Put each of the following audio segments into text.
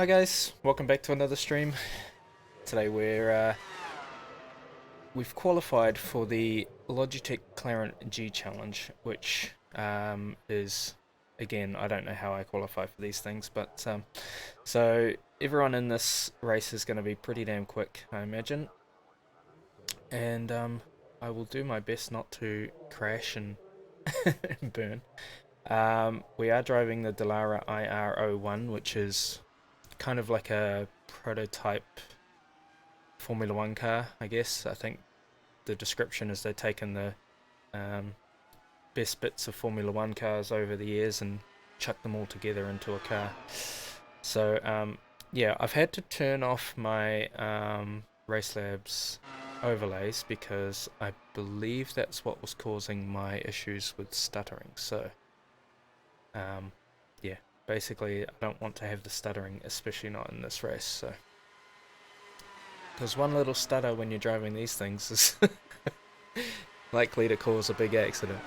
Hi guys, welcome back to another stream. Today we've qualified for the Logitech McLaren G Challenge, which is, again, I don't know how I qualify for these things, but so everyone in this race is going to be pretty damn quick, I imagine, and I will do my best not to crash and burn. We are driving the Delara IR01, which is kind of like a prototype Formula One car, I guess. I think the description is they've taken the best bits of Formula One cars over the years and chucked them all together into a car. So yeah, I've had to turn off my Race Labs overlays because I believe that's what was causing my issues with stuttering. So yeah, basically I don't want to have the stuttering, especially not in this race. So because one little stutter when you're driving these things is likely to cause a big accident.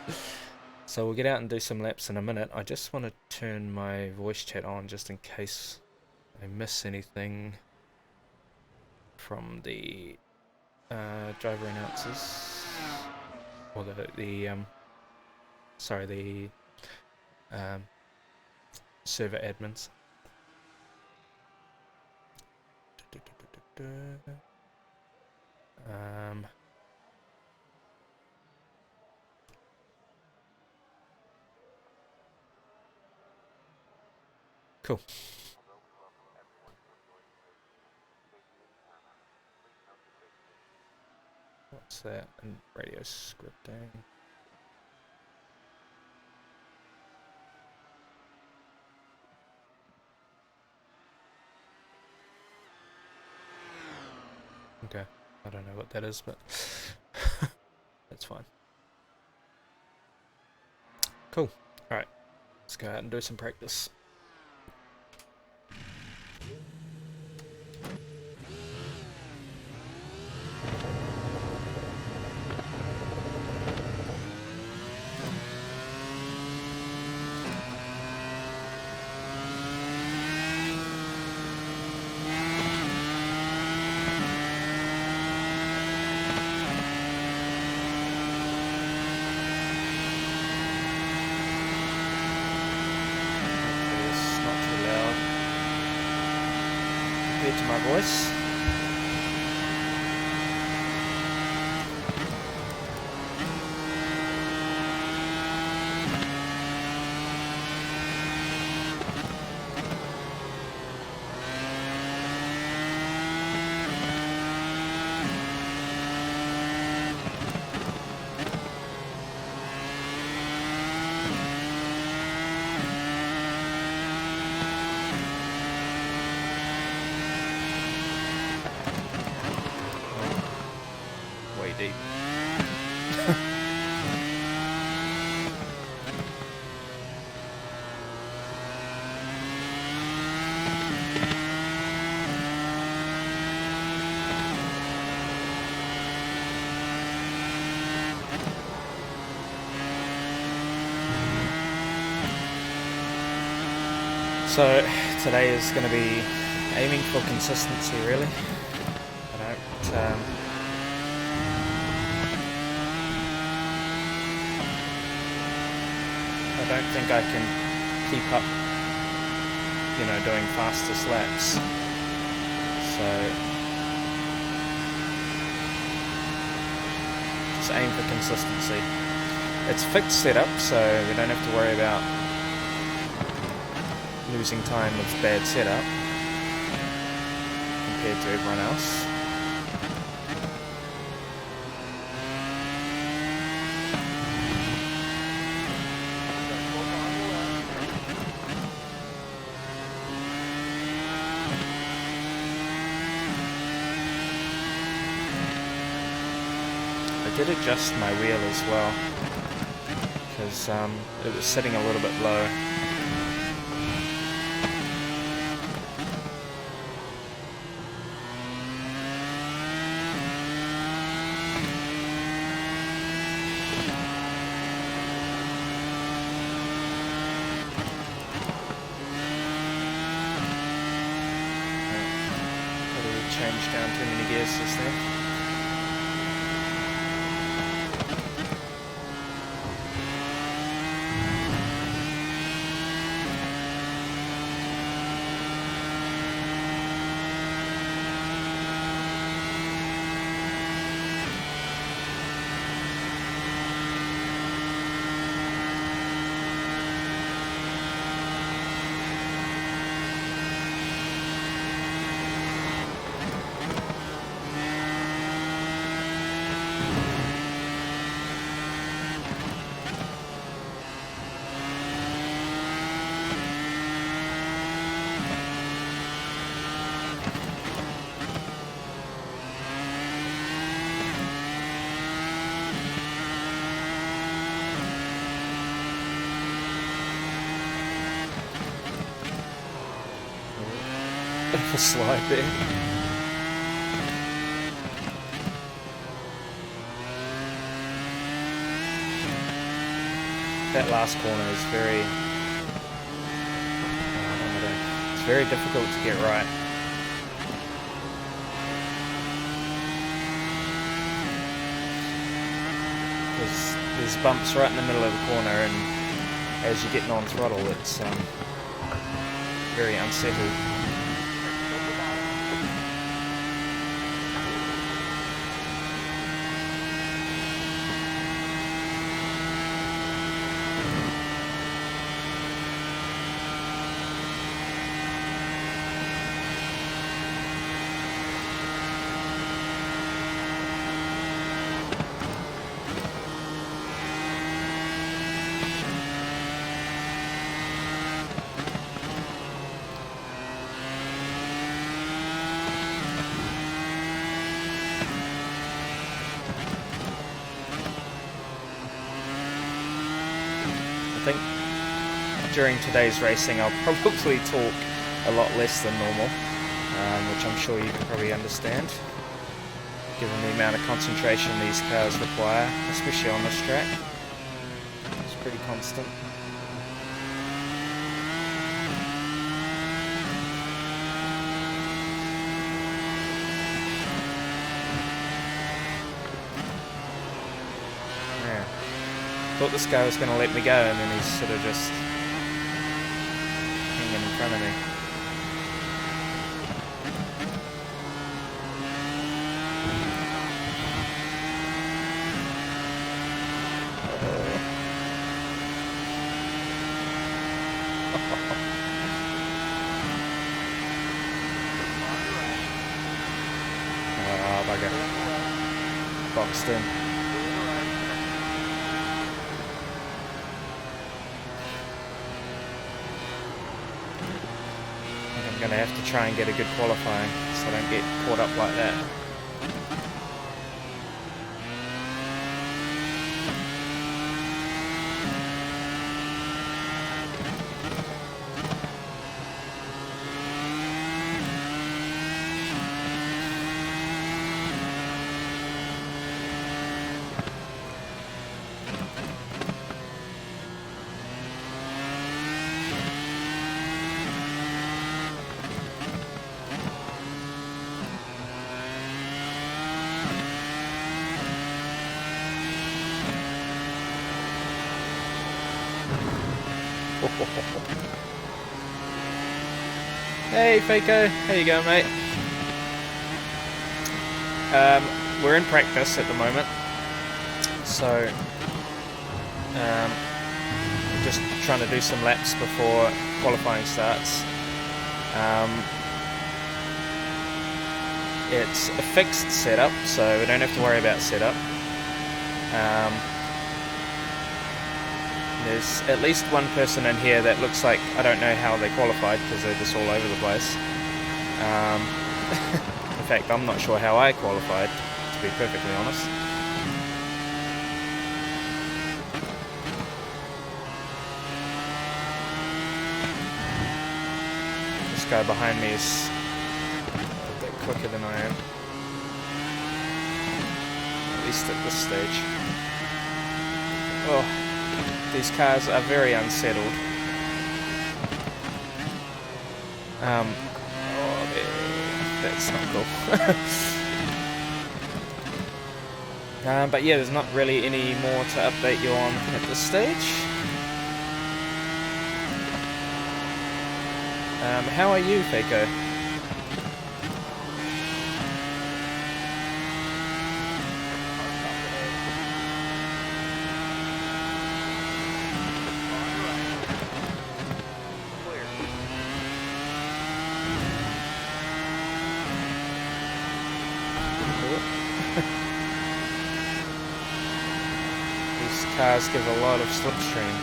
So we'll get out and do some laps in a minute. I just want to turn my voice chat on just in case I miss anything from the driver announcers or the server admins. Cool. What's that? And radio scripting. Okay, I don't know what that is, but that's fine. Cool. Alright, let's go out and do some practice. To my voice. Deep. So today is going to be aiming for consistency, really. I don't think I can keep up, doing fastest laps. So just aim for consistency. It's fixed setup, so we don't have to worry about losing time with bad setup compared to everyone else. I did adjust my wheel as well because it was sitting a little bit low. change down too many gears just then. Bit of a slide there. That last corner is very... it's very difficult to get right. There's bumps right in the middle of the corner, and as you're getting on throttle, it's very unsettled. I think during today's racing I'll probably talk a lot less than normal, which I'm sure you can probably understand, given the amount of concentration these cars require, especially on this track. It's pretty constant. Thought this guy was going to let me go, and then he's sort of just hanging in front of me. Oh, bugger. Boxed in. I'm going to have to try and get a good qualifying so I don't get caught up like that. Hey Faco, how you going, mate? We're in practice at the moment, so we're just trying to do some laps before qualifying starts. It's a fixed setup, so we don't have to worry about setup. There's at least one person in here that looks like I don't know how they qualified because they're just all over the place. In fact, I'm not sure how I qualified, to be perfectly honest. This guy behind me is a bit quicker than I am, at least at this stage. Oh. These cars are very unsettled. That's not cool. But yeah, there's not really any more to update you on at this stage. How are you, Faco? These cars give a lot of slipstream.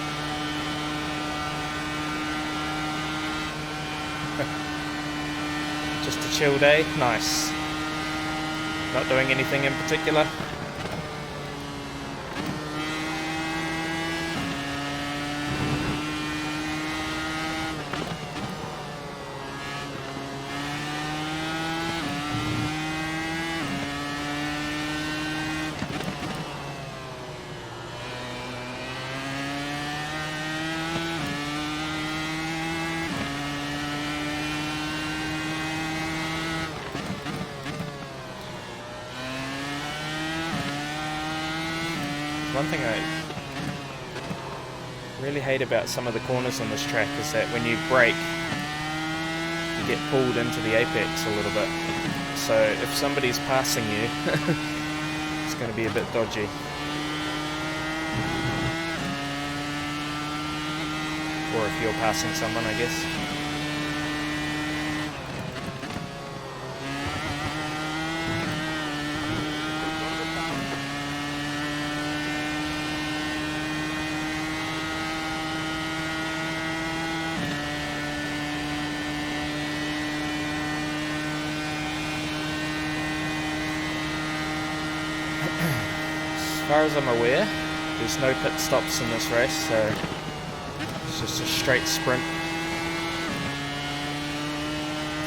Just a chill day? Nice. Not doing anything in particular? One thing I really hate about some of the corners on this track is that when you brake, you get pulled into the apex a little bit. So if somebody's passing you, it's going to be a bit dodgy. Or if you're passing someone, I guess. As far as I'm aware, there's no pit stops in this race, so it's just a straight sprint,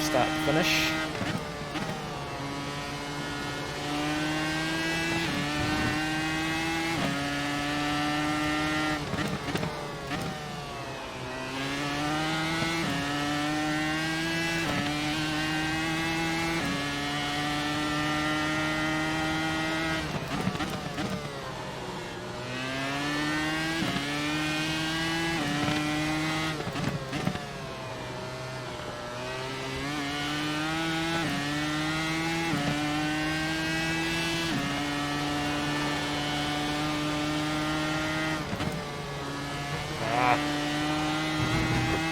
start to finish.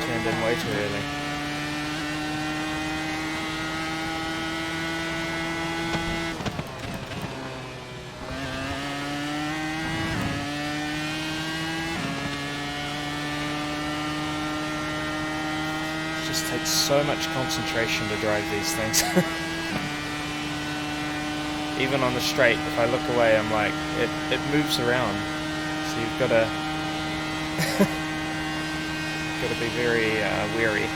Turned in way too early. It just takes so much concentration to drive these things. Even on the straight, if I look away, I'm like, it moves around. So you've got to got to be very wary.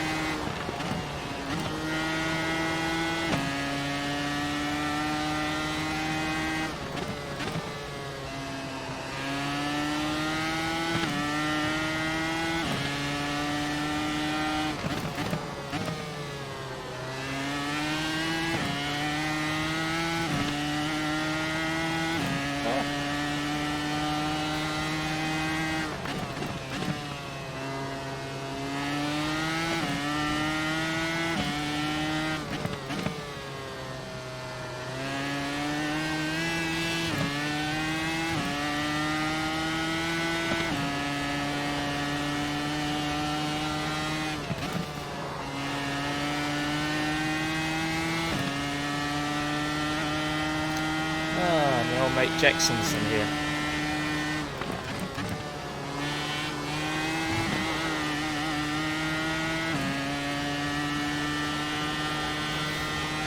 My old mate Jackson's in here.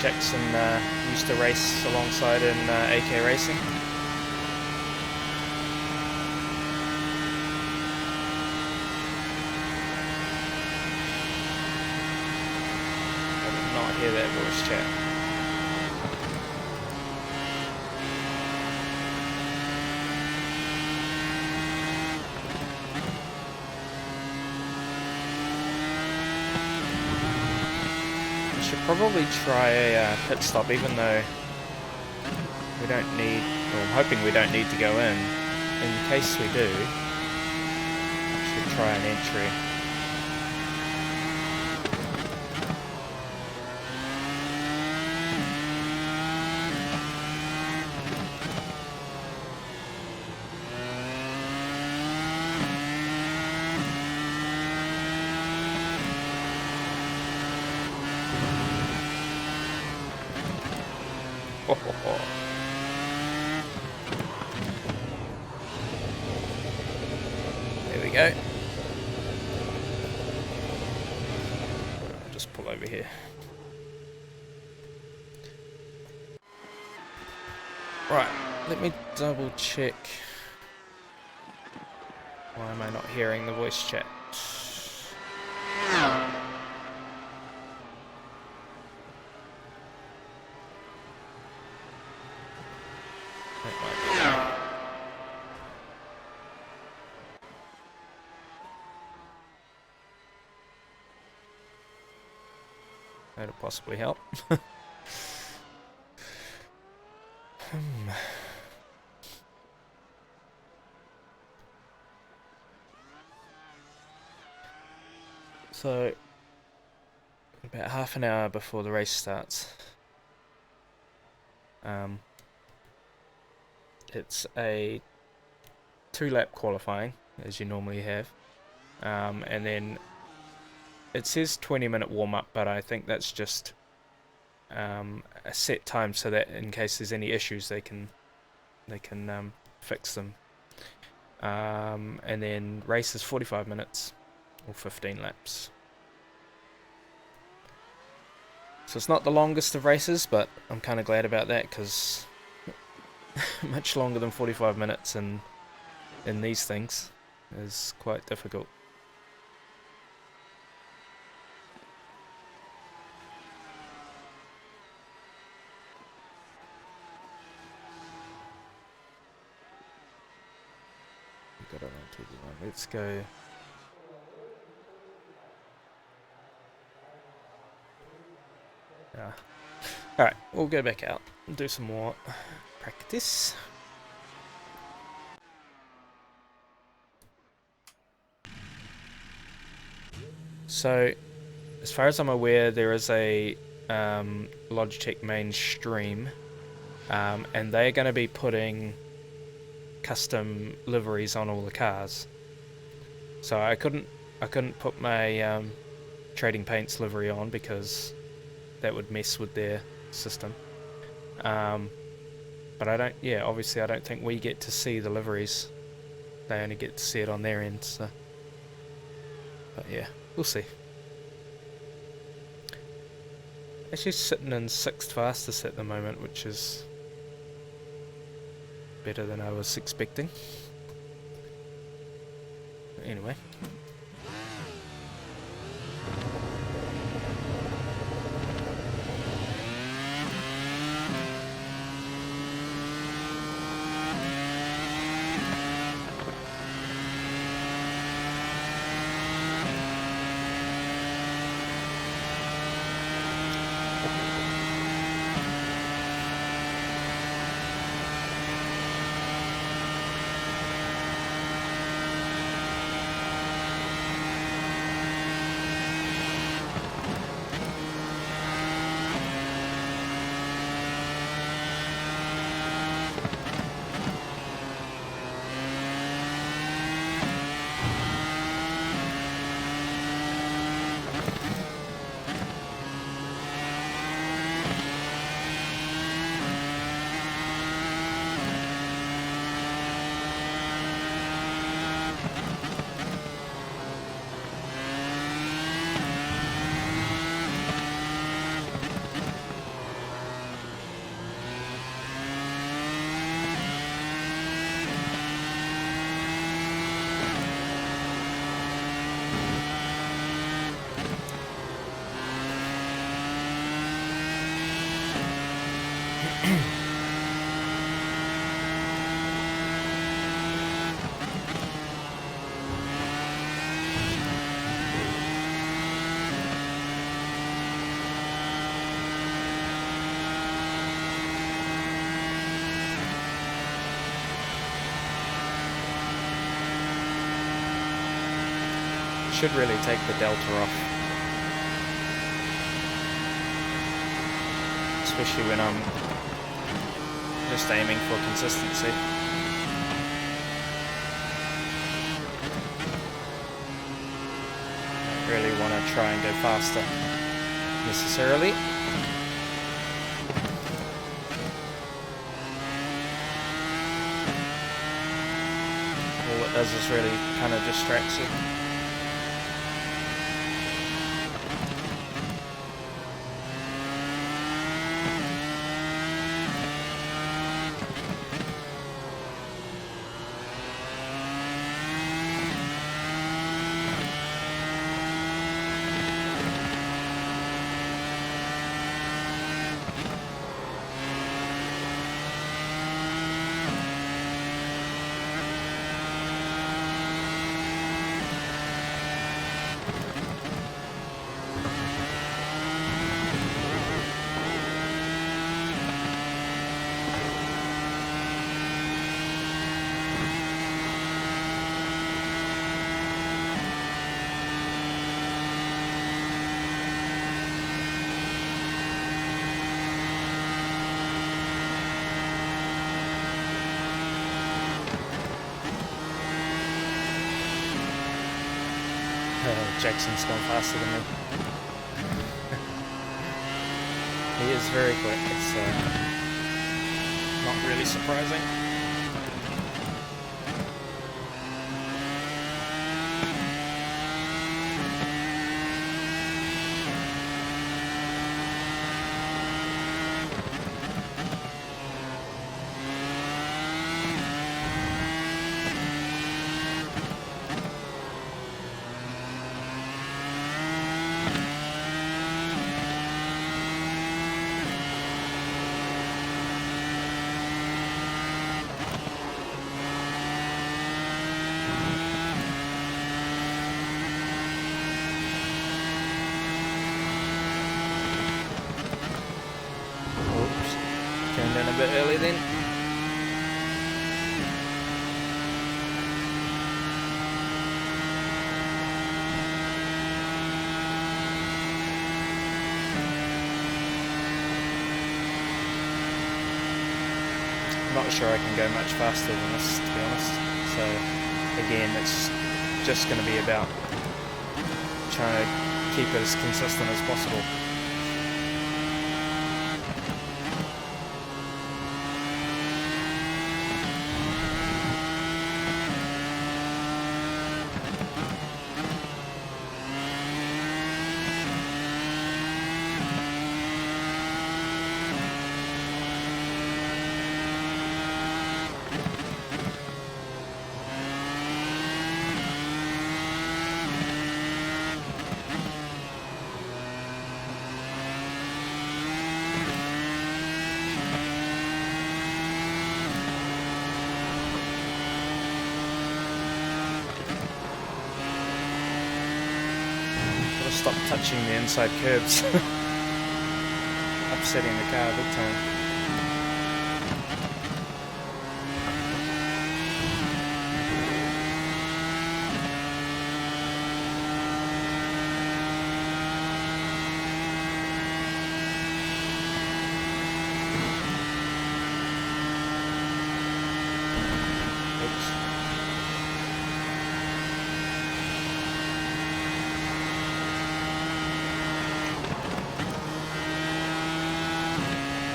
Jackson used to race alongside in AK Racing. I did not hear that voice chat. probably try a pit stop, even though we don't need, well, I'm hoping we don't need to go in. In case we do, I should try an entry. Ho, ho, ho. There we go. I'll just pull over here. Right, let me double check. Why am I not hearing the voice chat? That might be it. That'll possibly help. So, about half an hour before the race starts, it's a 2-lap qualifying, as you normally have, and then it says 20-minute warm-up, but I think that's just a set time so that in case there's any issues they can fix them. And then race is 45 minutes or 15 laps. So it's not the longest of races, but I'm kind of glad about that, because much longer than 45 minutes in these things is quite difficult. Got it on TV1. Let's go. Alright, we'll go back out and do some more practice. So, as far as I'm aware, there is a Logitech mainstream, and they're going to be putting custom liveries on all the cars. So I couldn't put my Trading Paints livery on because that would mess with their system. But obviously I don't think we get to see the liveries. They only get to see it on their end, so. But yeah, we'll see. Actually sitting in 6th fastest at the moment, which is better than I was expecting. Anyway. should really take the delta off, especially when I'm just aiming for consistency. Don't really want to try and go faster necessarily. All it does is really kind of distracts you. Jackson's gone faster than me. He is very quick. It's not really surprising. Turned in a bit early then. I'm not sure I can go much faster than this, to be honest. So again, it's just going to be about trying to keep it as consistent as possible. Stop touching the inside curbs. Upsetting the car big time.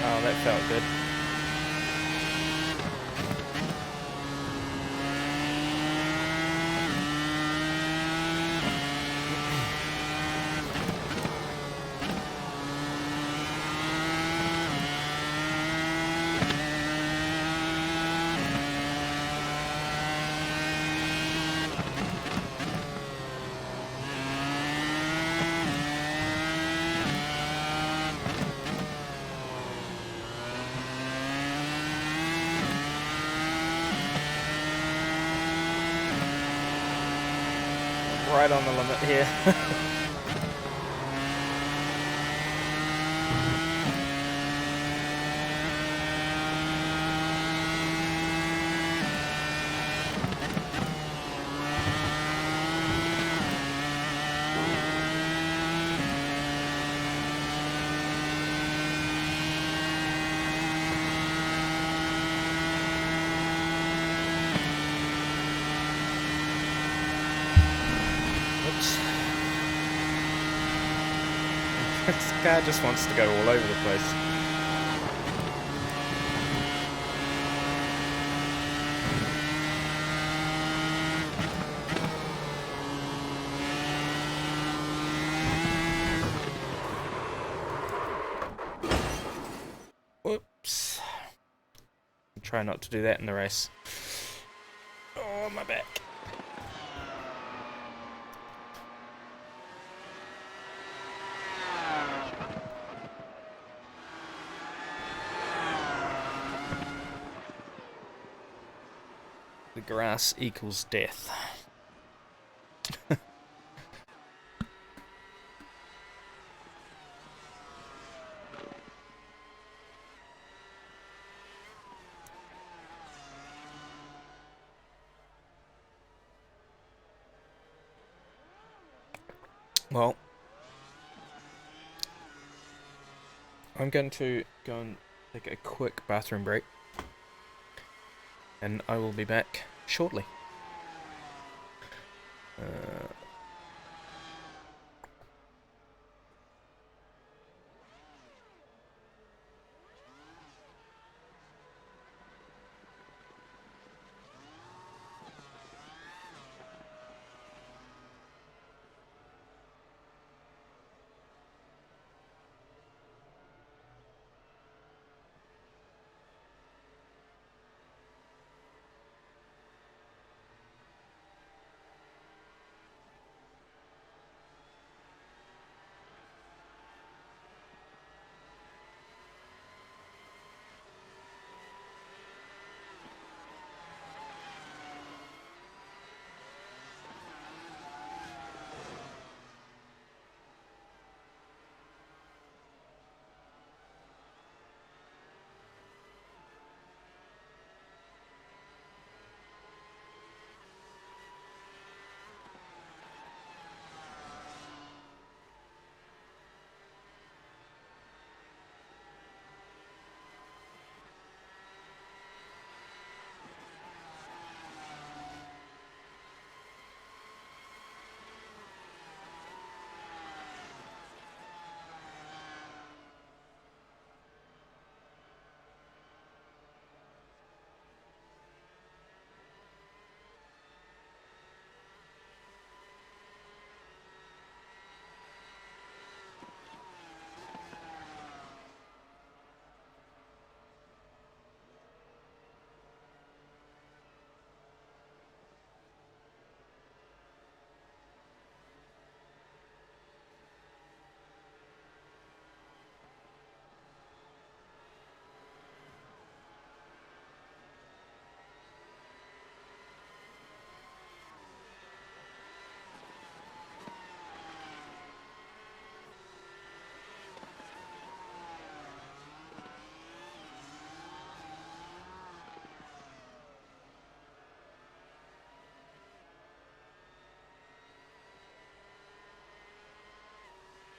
Oh, that felt good. Right on the limit here. This car just wants to go all over the place. Whoops. Try not to do that in the race. Oh, my back. The grass equals death. Well, I'm going to go and take a quick bathroom break, and I will be back shortly.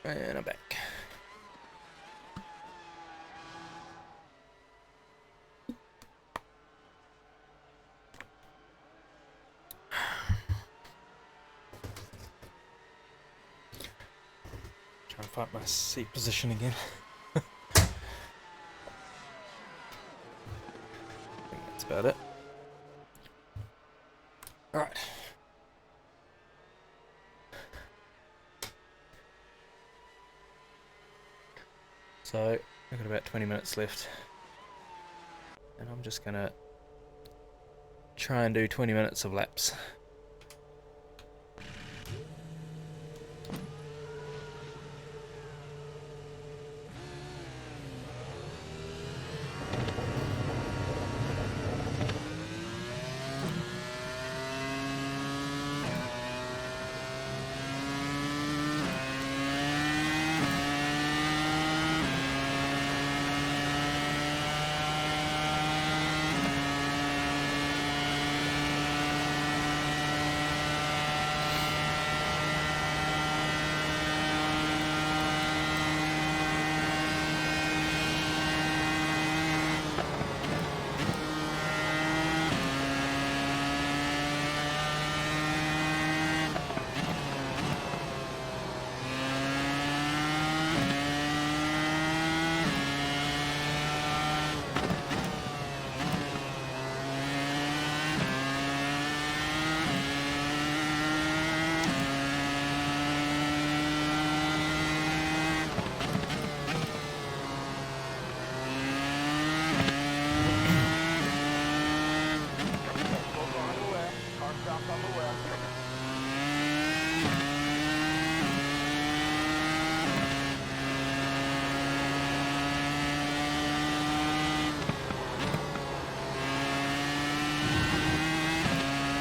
And I'm back. Try and find my seat position again. I think that's about it. Alright. So, I've got about 20 minutes left. And I'm just gonna try and do 20 minutes of laps.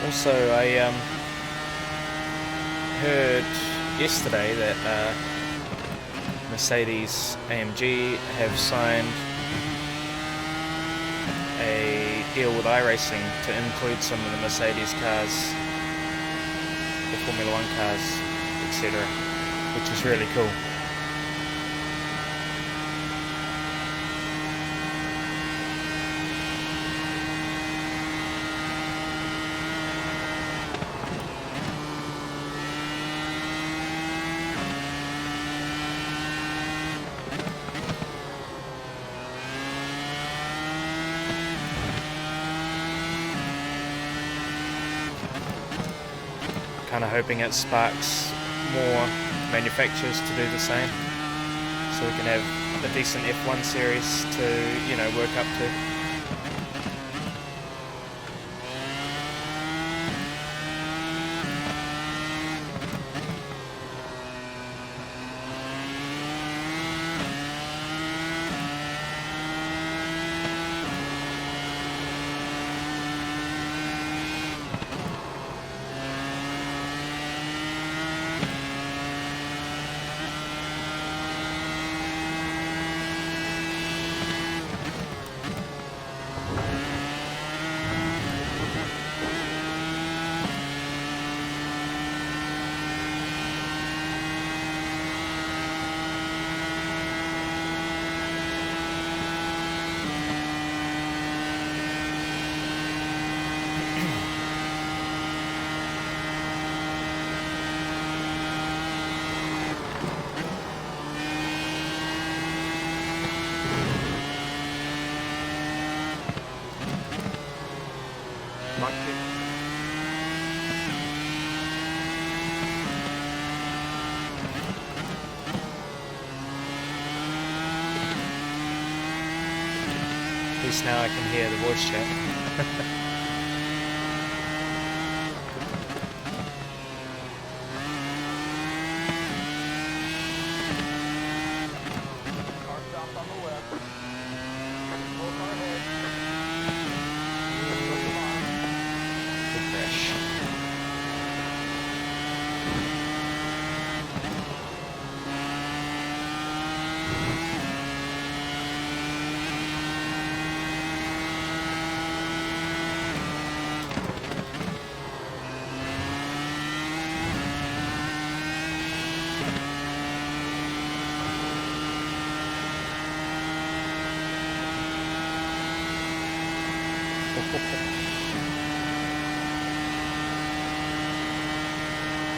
Also, I heard yesterday that Mercedes AMG have signed a deal with iRacing to include some of the Mercedes cars, the Formula One cars, etc., which is really cool. Kind of hoping it sparks more manufacturers to do the same, so we can have a decent F1 series to, you know, work up to. At least now I can hear the voice chat.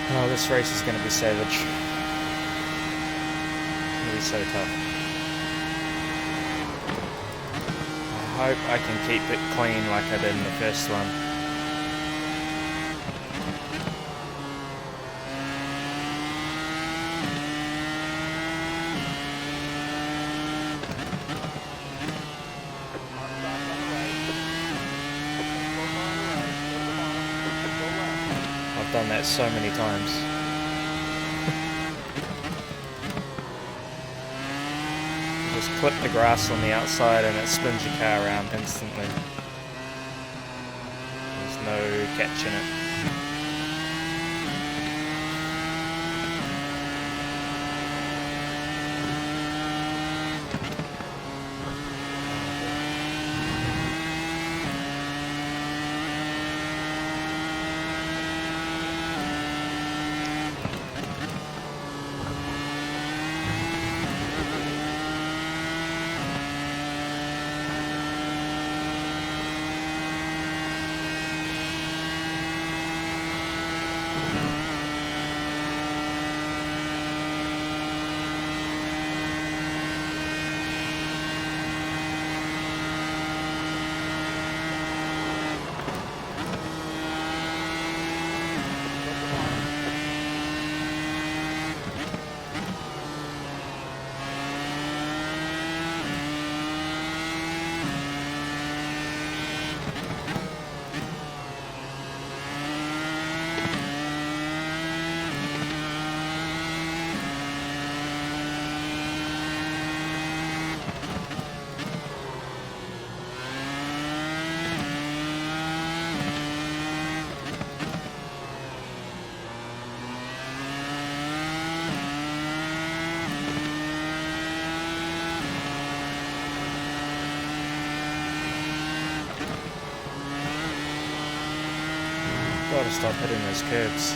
Oh, this race is going to be savage. It's going to be so tough. I hope I can keep it clean like I did in the first one. I've done that so many times. You just clip the grass on the outside and it spins your car around instantly. There's no catching it. Gotta stop hitting those curbs.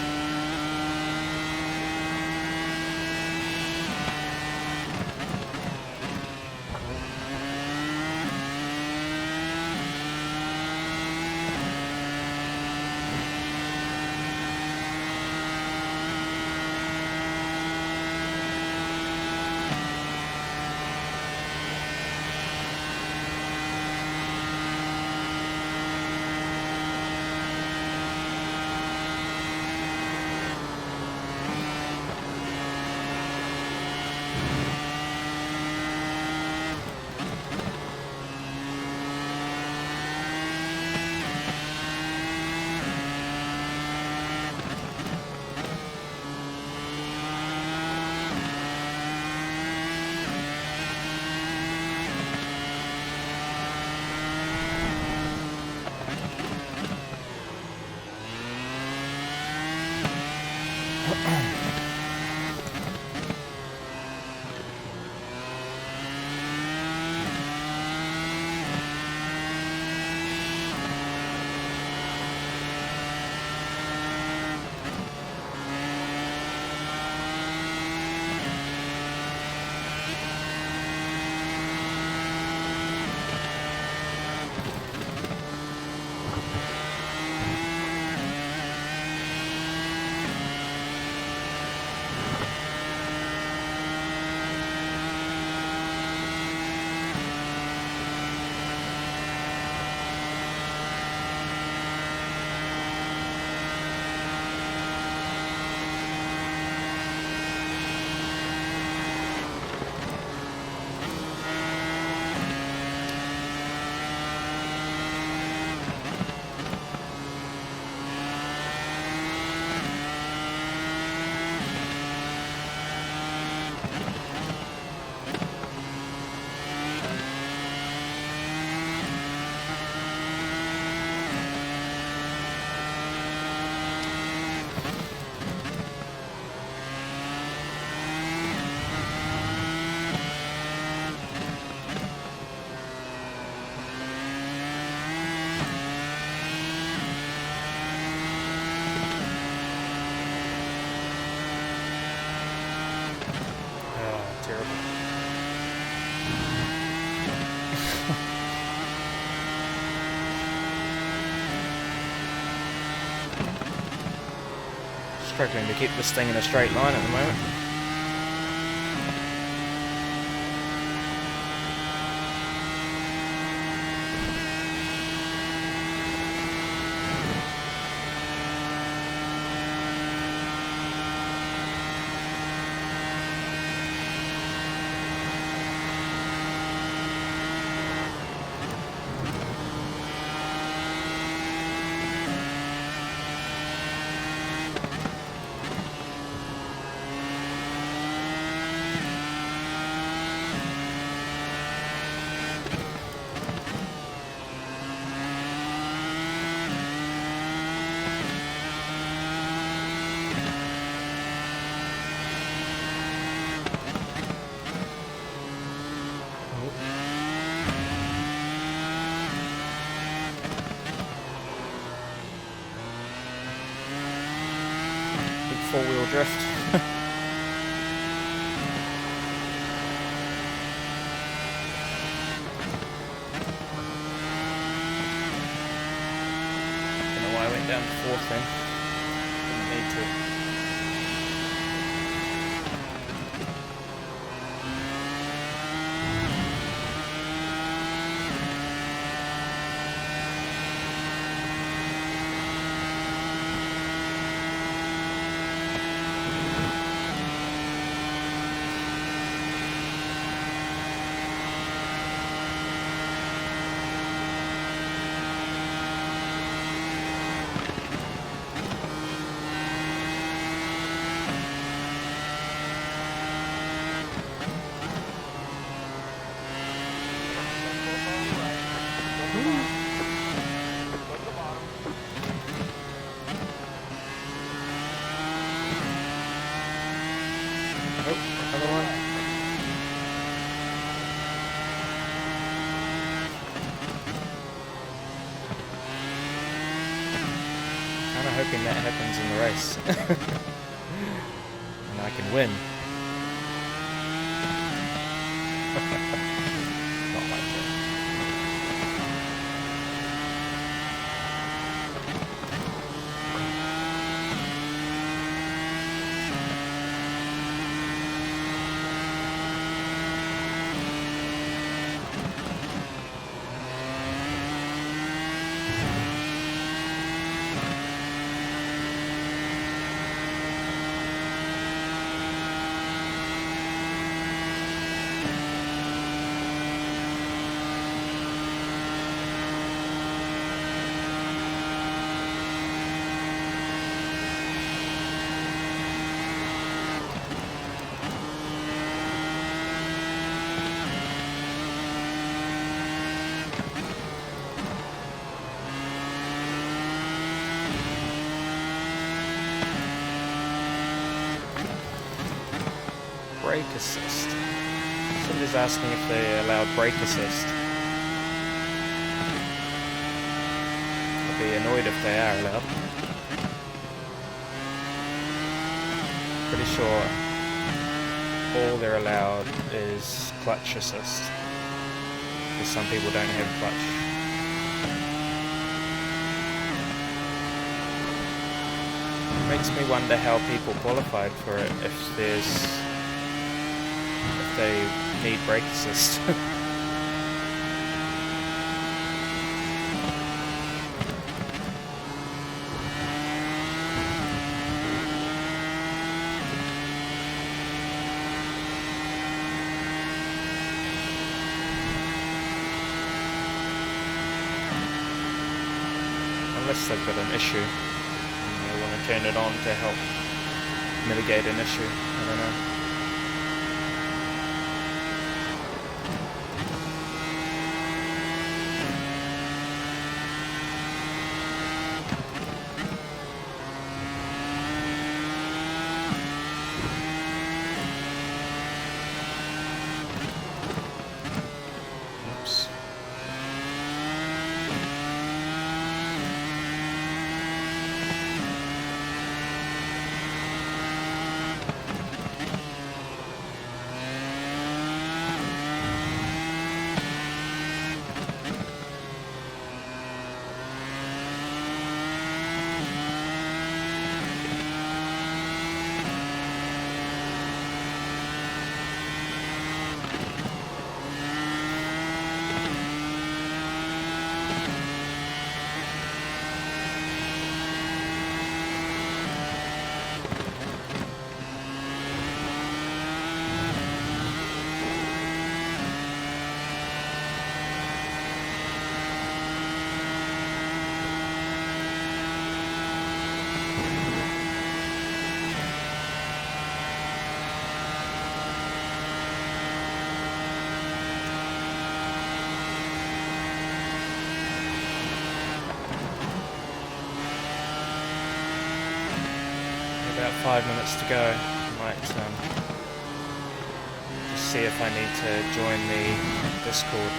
Struggling to keep this thing in a straight line at the moment. Four-wheel drift. Don't know why I went down to fourth then. Didn't need to. of hoping that happens in the race. And I can win. Not likely. Brake assist. Somebody's asking if they allowed brake assist. I'd be annoyed if they are allowed. Pretty sure all they're allowed is clutch assist. Because some people don't have clutch. Makes me wonder how people qualified for it if they need brake assist. Unless they've got an issue and they want to turn it on to help mitigate an issue. I don't know. About 5 minutes to go. I might just see if I need to join the Discord.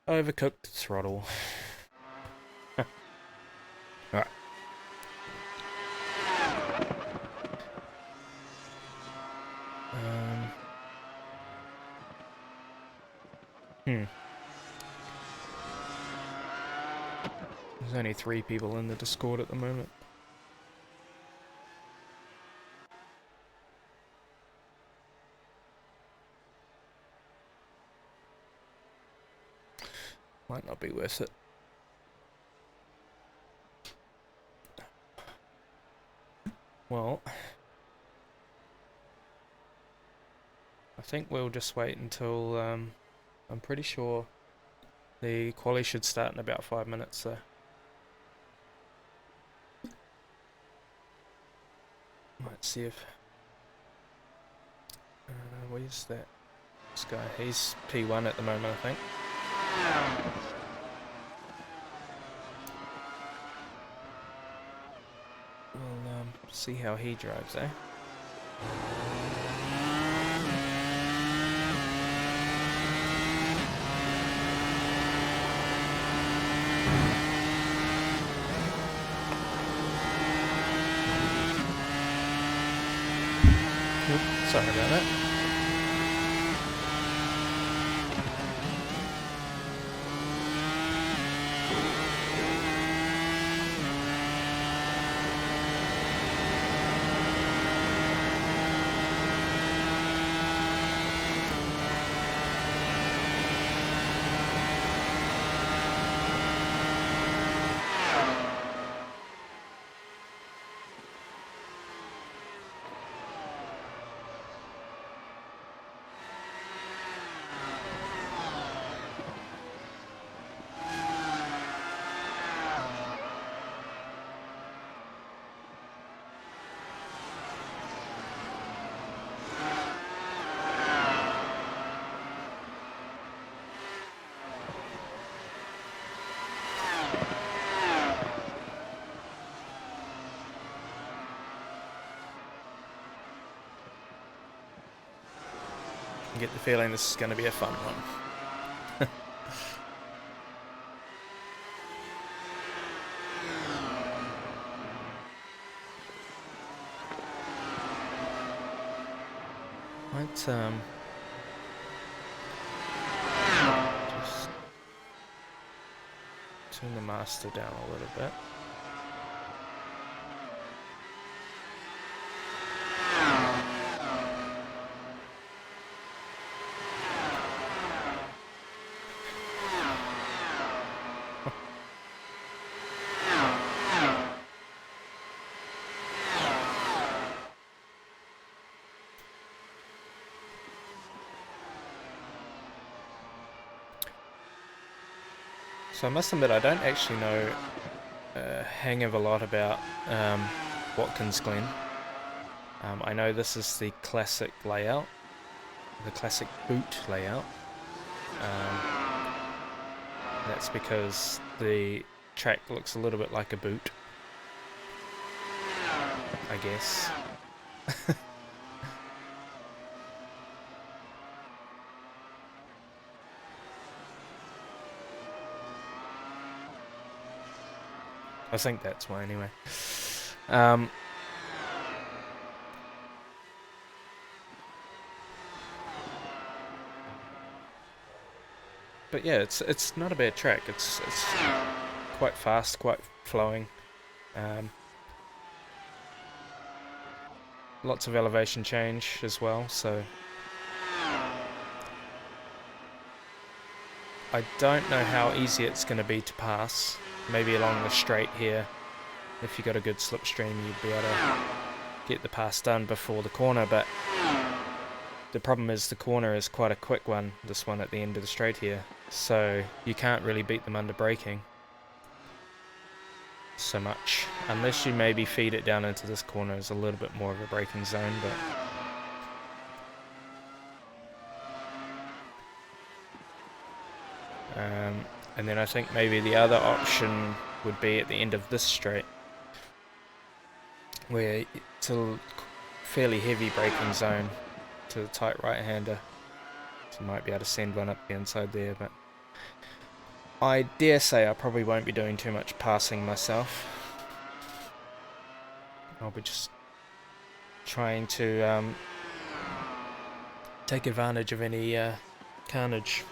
Overcooked throttle. Alright. There's only 3 people in the Discord at the moment. Might not be worth it. Well, I think we'll just wait until, I'm pretty sure the quali should start in about 5 minutes, so. Might see if... where's that? This guy, he's P1 at the moment, I think. We'll see how he drives, eh? Oops, sorry about that. I get the feeling this is going to be a fun one. Might just turn the master down a little bit. So I must admit I don't actually know hang of a lot about Watkins Glen. I know this is the classic layout, the classic boot layout. That's because the track looks a little bit like a boot, I guess. I think that's why, anyway. But yeah, it's not a bad track. It's quite fast, quite flowing. Lots of elevation change as well, so I don't know how easy it's going to be to pass. Maybe along the straight here, if you got a good slipstream, you'd be able to get the pass done before the corner, but the problem is the corner is quite a quick one, this one at the end of the straight here, so you can't really beat them under braking so much, unless you maybe feed it down into this corner as a little bit more of a braking zone, but and then I think maybe the other option would be at the end of this straight, where it's a fairly heavy braking zone to the tight right-hander, so you might be able to send one up the inside there, but I dare say I probably won't be doing too much passing myself. I'll be just trying to take advantage of any carnage.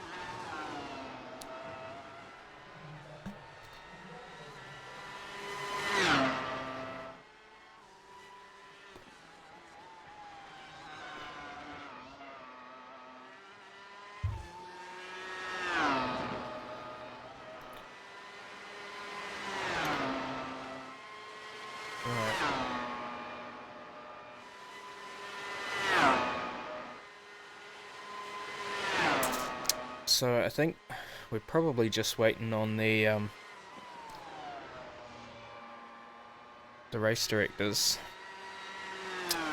So I think we're probably just waiting on the race directors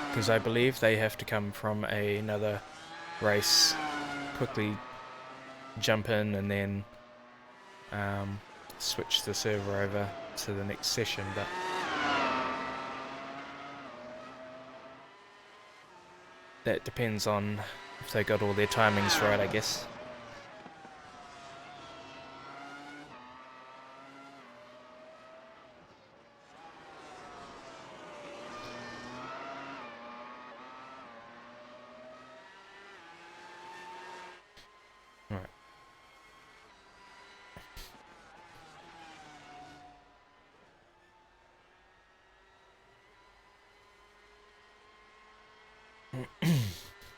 because I believe they have to come from another race, quickly jump in and then switch the server over to the next session, but that depends on if they got all their timings right, I guess. Right.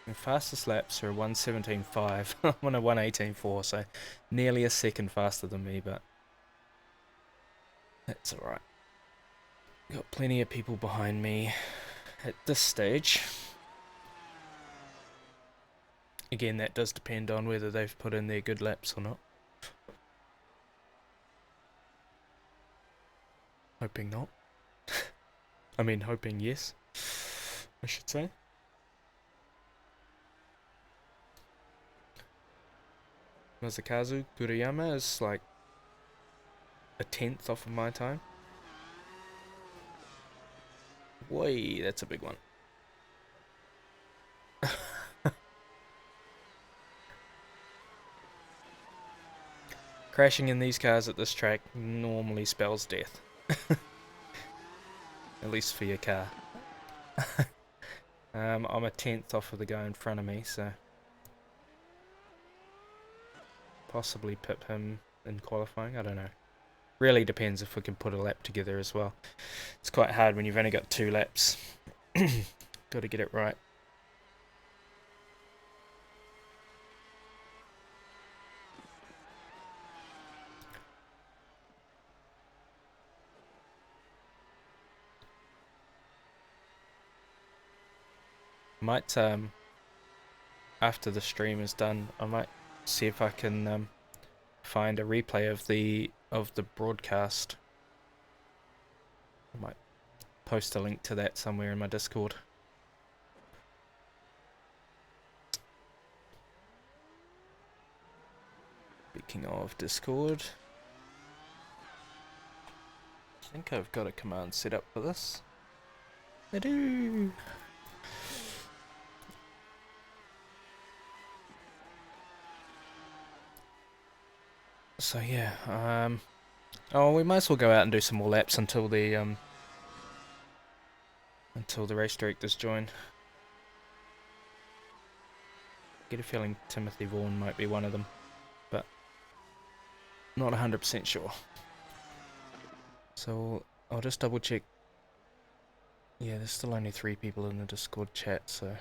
The fastest laps are 1:17.5. I'm on a 1:18.4, so nearly a second faster than me, but that's alright. Got plenty of people behind me at this stage. Again, that does depend on whether they've put in their good laps or not. Hoping not. I mean, hoping yes, I should say. Masakazu Kuriyama is like a 10th off of my time. Whoa, that's a big one. Crashing in these cars at this track normally spells death. At least for your car. I'm a 10th off of the guy in front of me, so possibly pip him in qualifying, I don't know. Really depends if we can put a lap together as well. It's quite hard when you've only got 2 laps. Got to get it right. Might after the stream is done, I might see if I can find a replay of the broadcast. I might post a link to that somewhere in my Discord. Speaking of Discord, I think I've got a command set up for this. I do. So yeah, oh, we might as well go out and do some more laps until the race directors join. Get a feeling Timothy Vaughan might be one of them, but not 100% sure. So I'll just double check. Yeah, there's still only 3 people in the Discord chat, so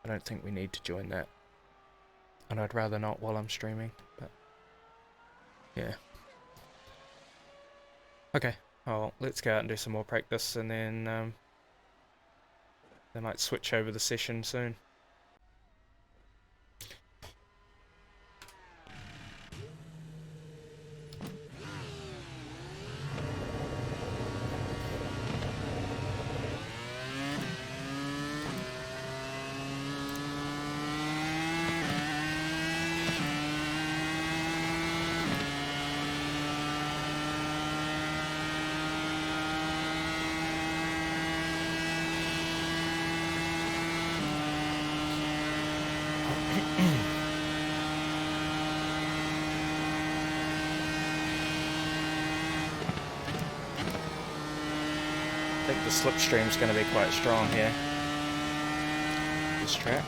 I don't think we need to join that. And I'd rather not while I'm streaming, but yeah. Okay, well, let's go out and do some more practice, and then they might switch over the session soon. I think the slipstream's going to be quite strong here. This track.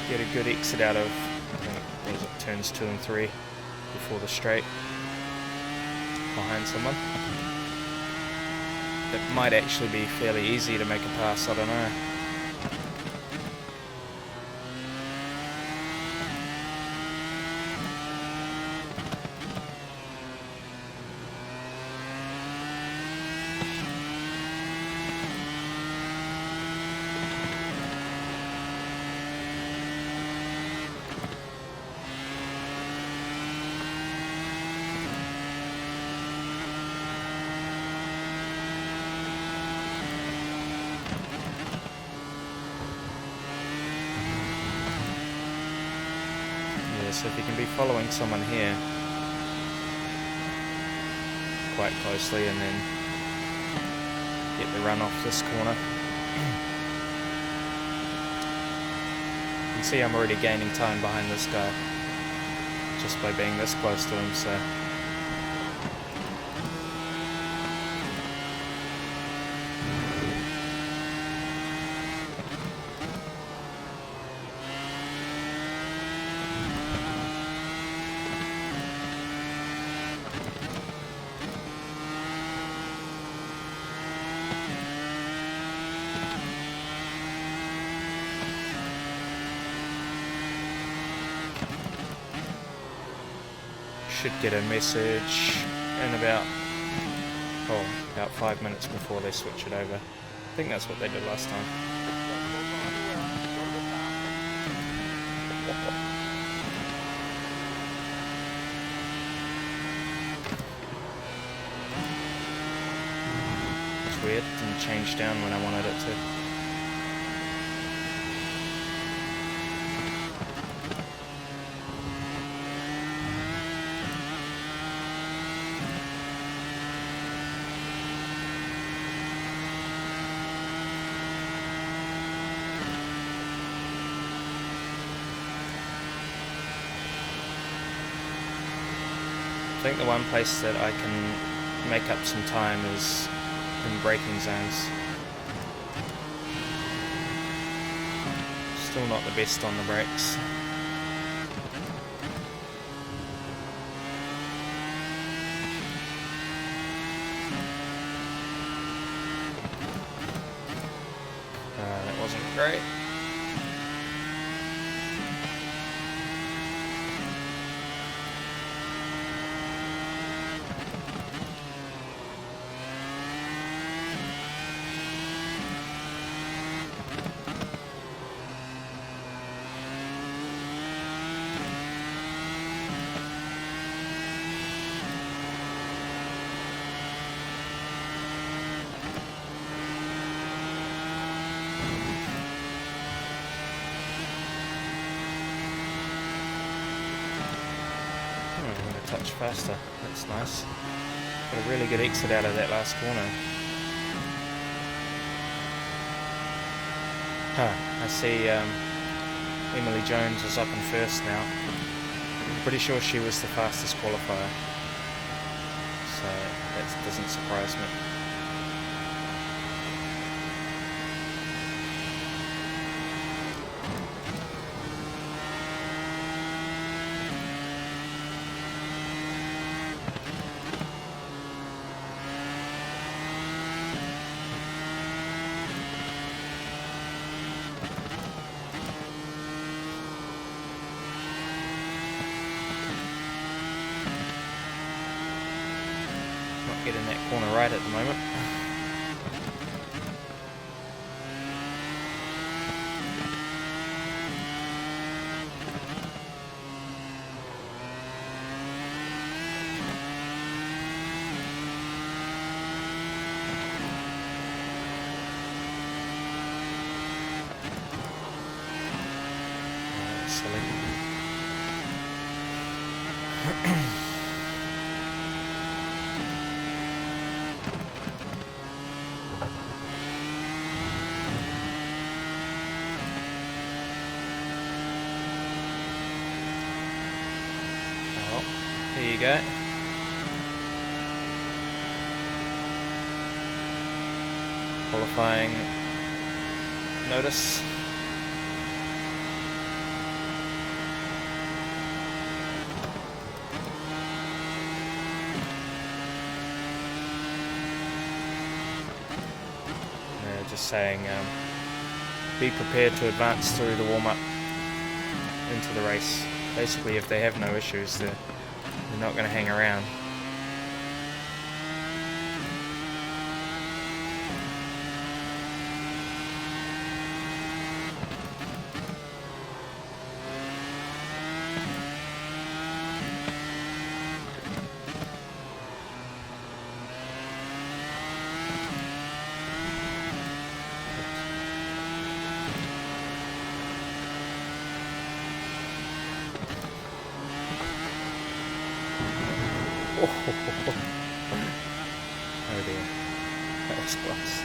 Get a good exit out of, I think, what was it, turns 2 and 3 before the straight behind someone. It might actually be fairly easy to make a pass, I don't know. so if you can be following someone here quite closely and then get the run off this corner. You can see I'm already gaining time behind this guy just by being this close to him, so should get a message in about 5 minutes before they switch it over. I think that's what they did last time. It's weird, it didn't change down when I wanted it to. I think the one place that I can make up some time is in braking zones. Still not the best on the brakes. That wasn't great. Touch faster, that's nice. Got a really good exit out of that last corner. I see Emily Jones is up in first now. I'm pretty sure she was the fastest qualifier, so that doesn't surprise me. Getting that corner right at the moment. Silly. There you go. Qualifying notice. They're just saying be prepared to advance through the warm-up into the race. Basically, if they have no issues, they're not going to hang around. was close.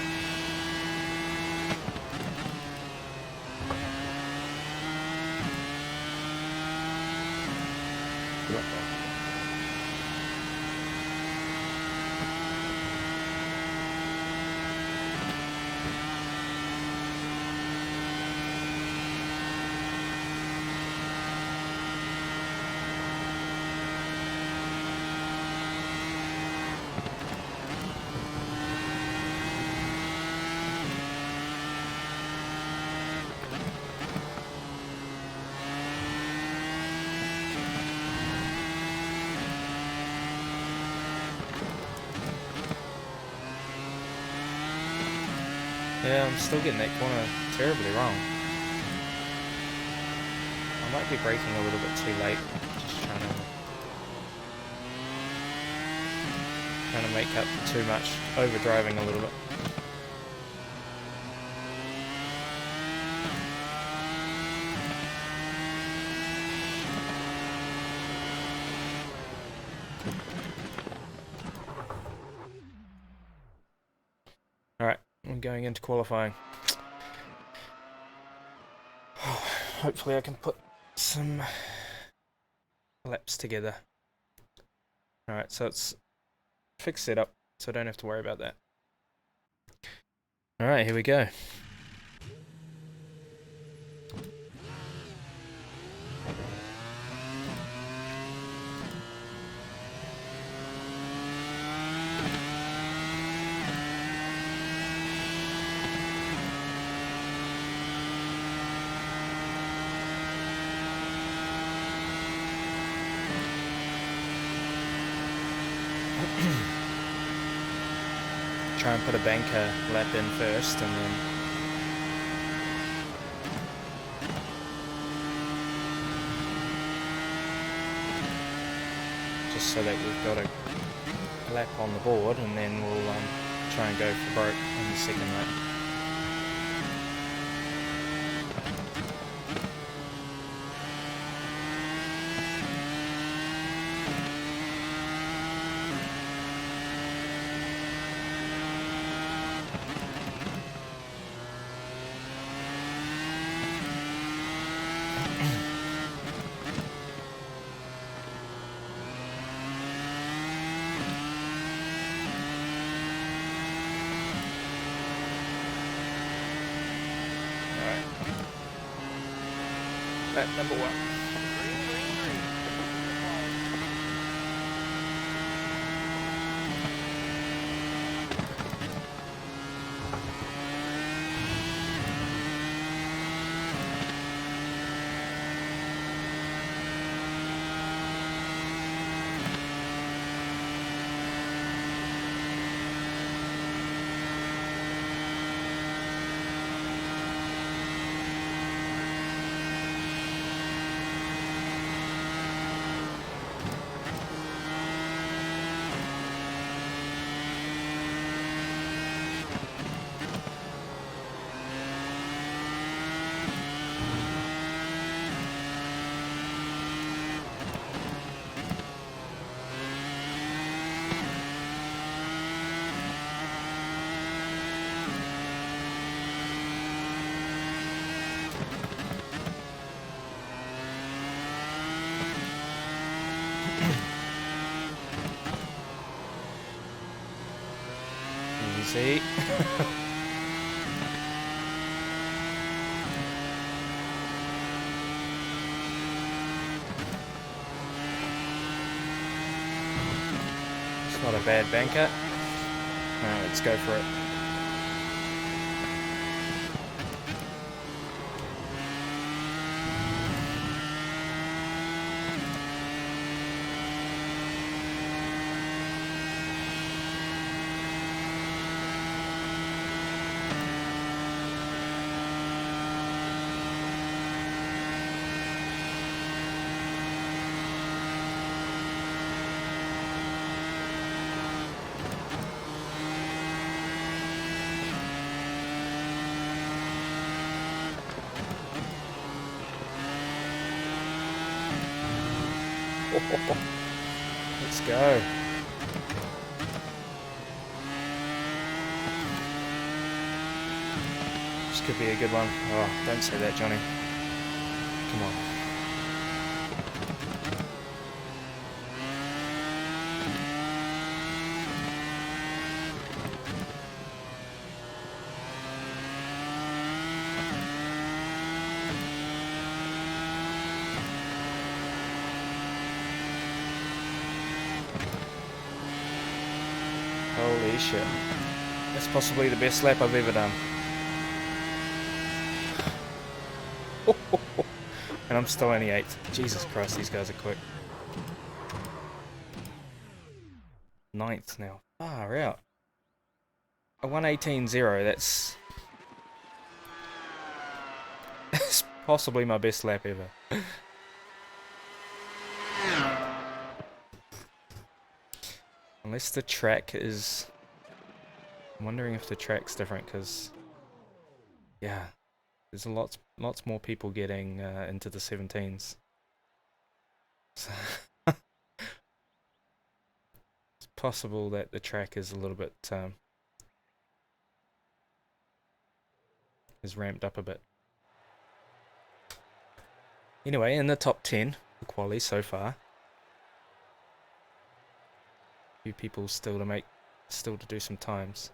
Yeah, I'm still getting that corner terribly wrong. I might be braking a little bit too late. Just trying to make up too much, overdriving a little bit. Alright, I'm going into qualifying. Hopefully I can put some laps together. Alright, so it's fixed setup, so I don't have to worry about that. Alright, here we go. Try and put a banker lap in first, and then just so that we've got a lap on the board, and then we'll try and go for broke on the second lap. Lap number 1. Easy. It's not a bad banker. Alright, let's go for it. Let's go. This could be a good one. Oh, don't say that, Johnny. Come on. Holy shit. That's possibly the best lap I've ever done. And I'm still only 8th. Jesus Christ, these guys are quick. 9th now. Far out. A 1:18.0, that's possibly my best lap ever. Unless the track is... I'm wondering if the track's different, because... Yeah, there's lots more people getting into the 17s. So it's possible that the track is a little bit... is ramped up a bit. Anyway, in the top 10 for quali so far. A few people still to do some times.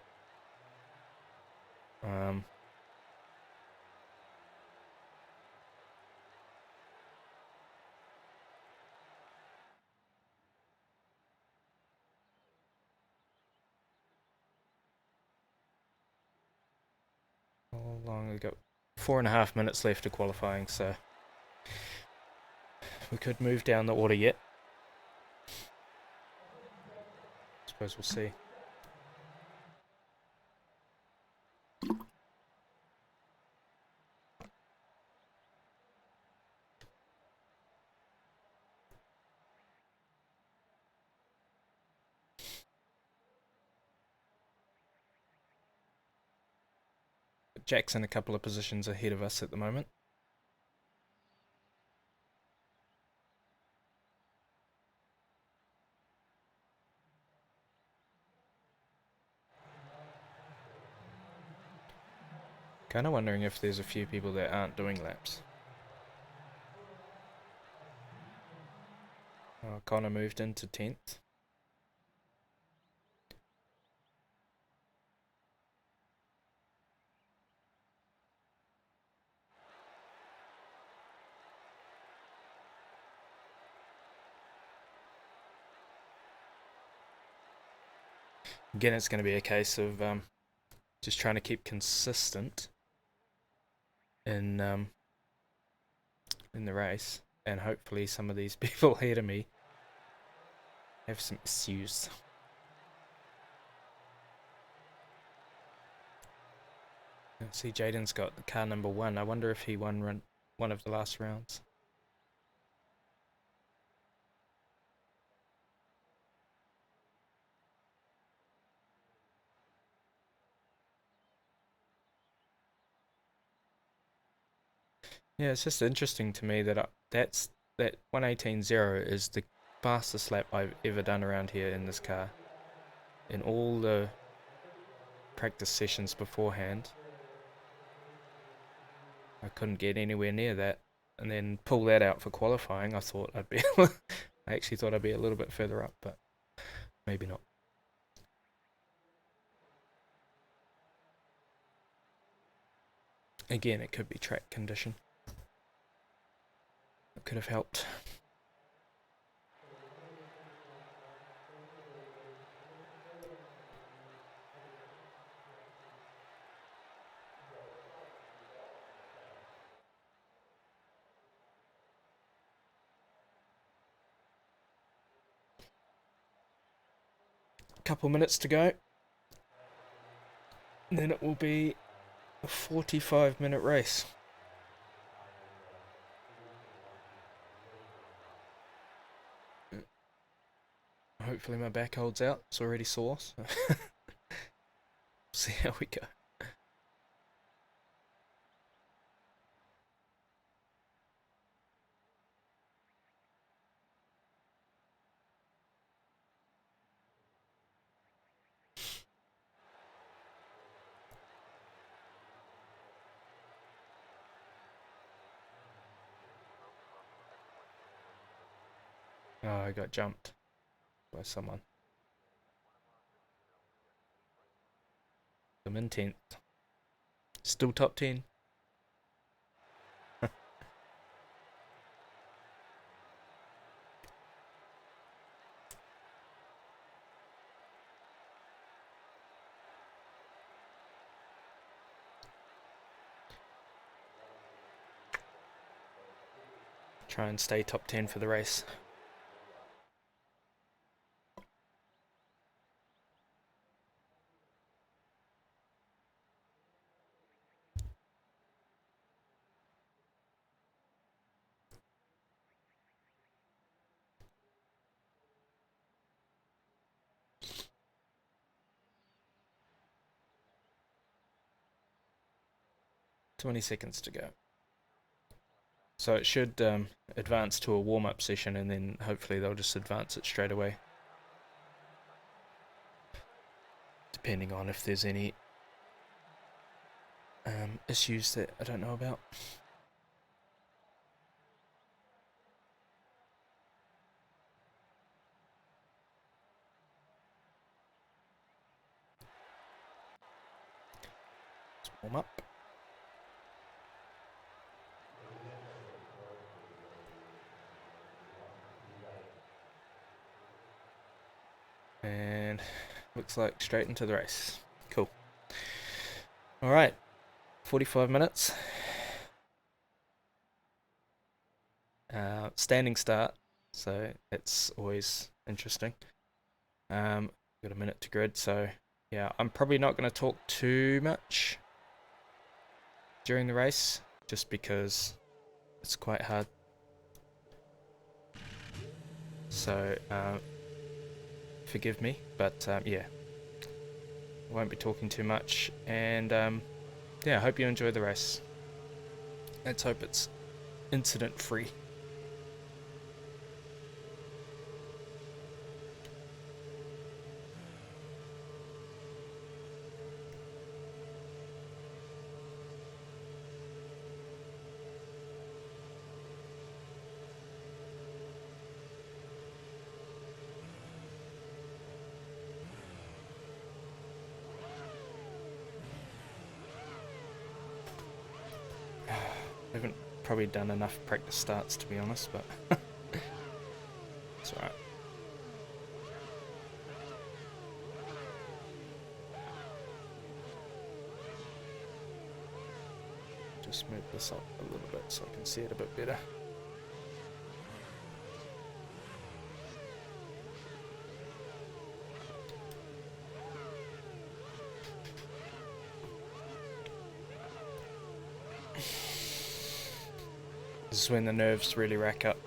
How long we got? 4.5 minutes left to qualifying, so we could move down the order yet. Suppose we'll see. Jack's in a couple of positions ahead of us at the moment. Kinda wondering if there's a few people that aren't doing laps. Oh, Connor moved into 10th. Again, it's going to be a case of just trying to keep consistent in the race, and hopefully some of these people ahead of me have some issues. See, Jaden's got the car number 1. I wonder if he won one of the last rounds. Yeah, it's just interesting to me that that 1:18.0 is the fastest lap I've ever done around here in this car. In all the practice sessions beforehand, I couldn't get anywhere near that, and then pull that out for qualifying. I thought I'd be, I actually thought I'd be a little bit further up, but maybe not. Again, it could be track condition. It could have helped. Couple minutes to go, and then it will be a 45-minute race. Hopefully my back holds out. It's already sore, so see how we go. Oh, I got jumped by someone. I'm in 10th. Still top 10. 'Try and stay top 10 for the race. "20 seconds to go." So it should advance to a warm-up session, and then hopefully they'll just advance it straight away. Depending on if there's any issues that I don't know about. Let's warm up. And looks like straight into the race. Cool. Alright, 45 minutes. Standing start, so it's always interesting. Got a minute to grid, so yeah, I'm probably not going to talk too much during the race, just because it's quite hard. So forgive me, but yeah, I won't be talking too much, and yeah, I hope you enjoy the race. Let's hope it's incident free. I haven't probably done enough practice starts, to be honest, but it's alright. Just move this up a little bit so I can see it a bit better. This is when the nerves really rack up.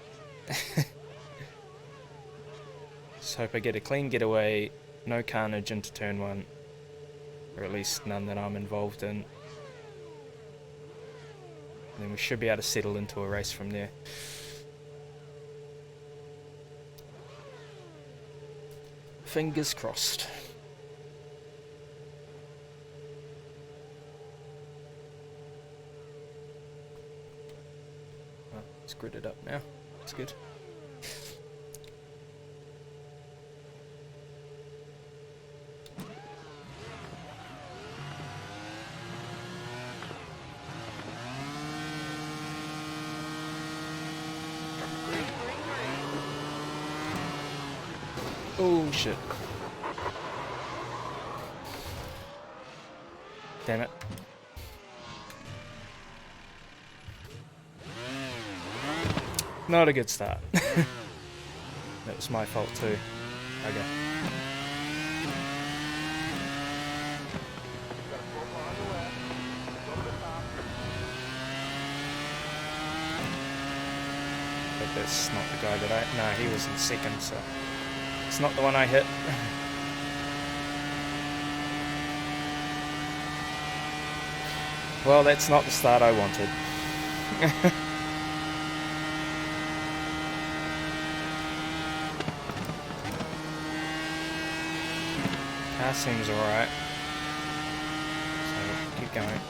Just hope I get a clean getaway, no carnage into turn 1, or at least none that I'm involved in. And then we should be able to settle into a race from there. Fingers crossed. Oh, it's gridded up now. That's good. Oh shit. Damn it. Not a good start. That was my fault too. Okay. But that's not the guy that I... No, he was in second, so... It's not the one I hit. Well, that's not the start I wanted. Car seems alright. So, keep going.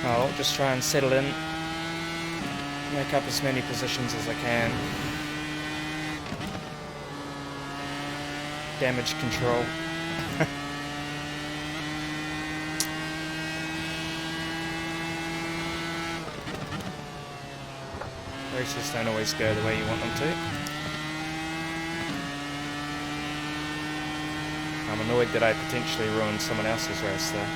I'll just try and settle in, make up as many positions as I can. Damage control. Races don't always go the way you want them to. I'm annoyed that I potentially ruined someone else's race though.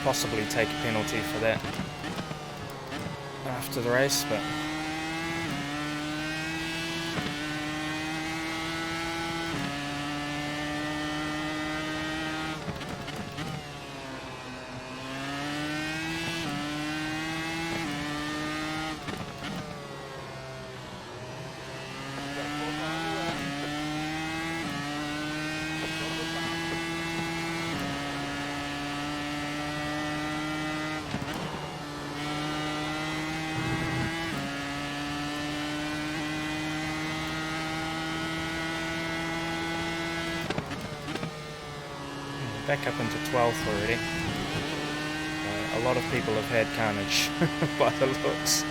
Possibly take a penalty for that after the race, but back up into 12th already. A lot of people have had carnage by the looks.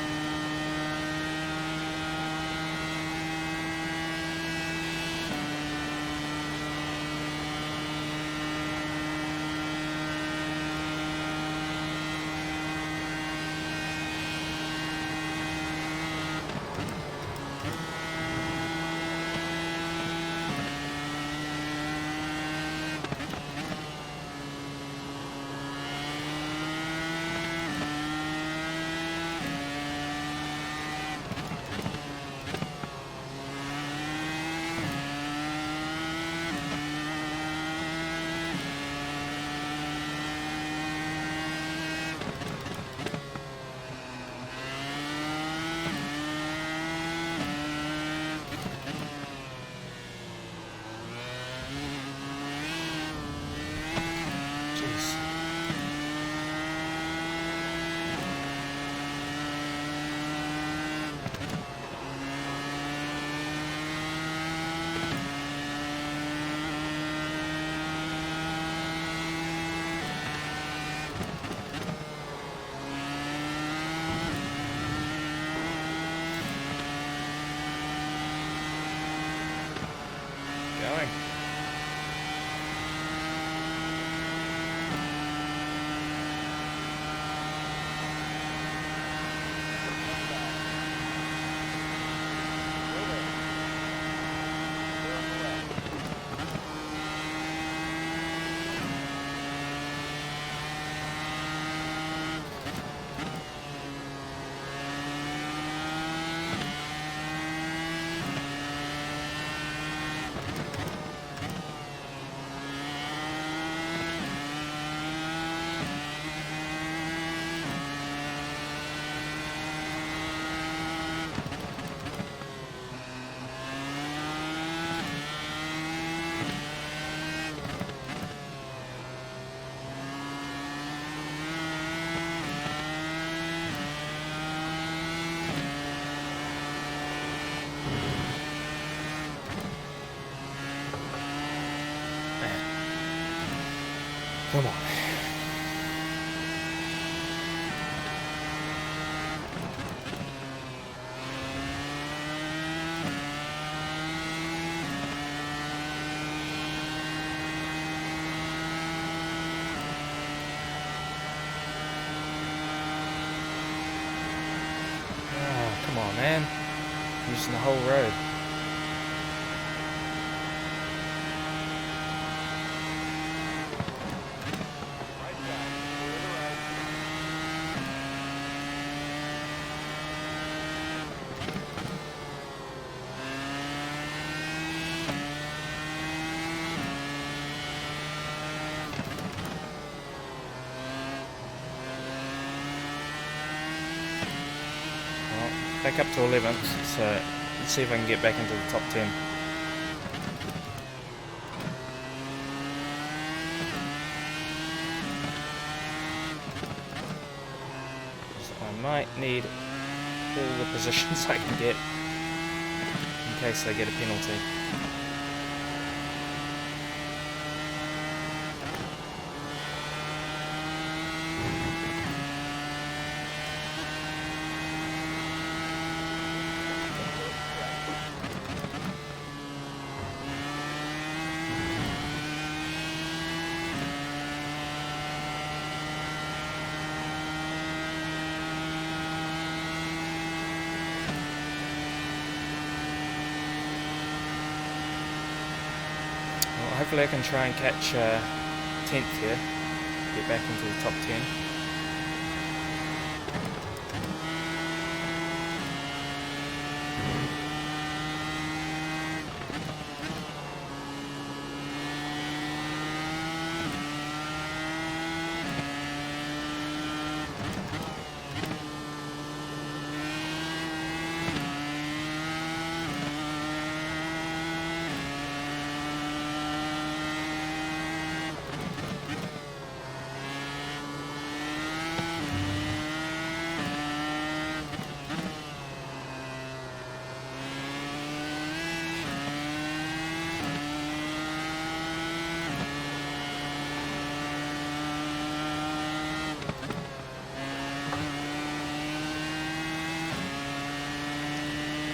Going. Come on. Oh, come on, man. Using the whole road. back up to 11th, so let's see if I can get back into the top 10. So I might need all the positions I can get in case I get a penalty. Hopefully I can try and catch 10th here, get back into the top 10.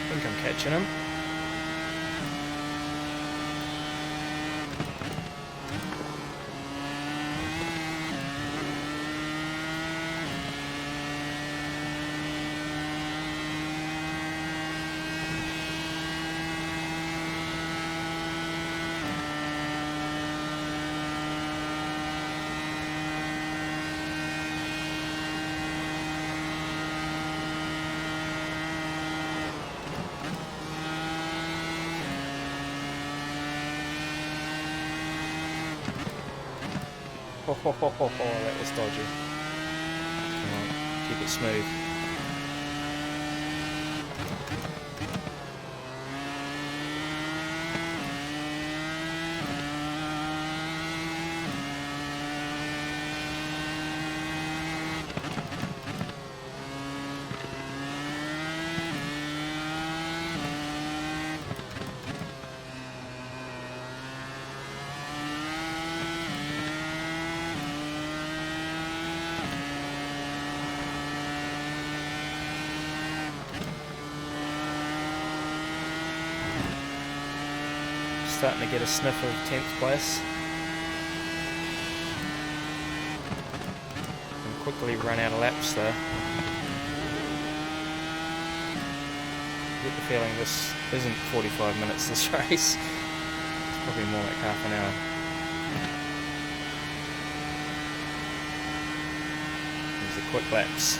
I think I'm catching him. Oh, that was dodgy. Come on, keep it smooth. Starting to get a sniff of 10th place. And quickly run out of laps though. I get the feeling this isn't 45 minutes, this race. It's probably more like half an hour. These are quick laps.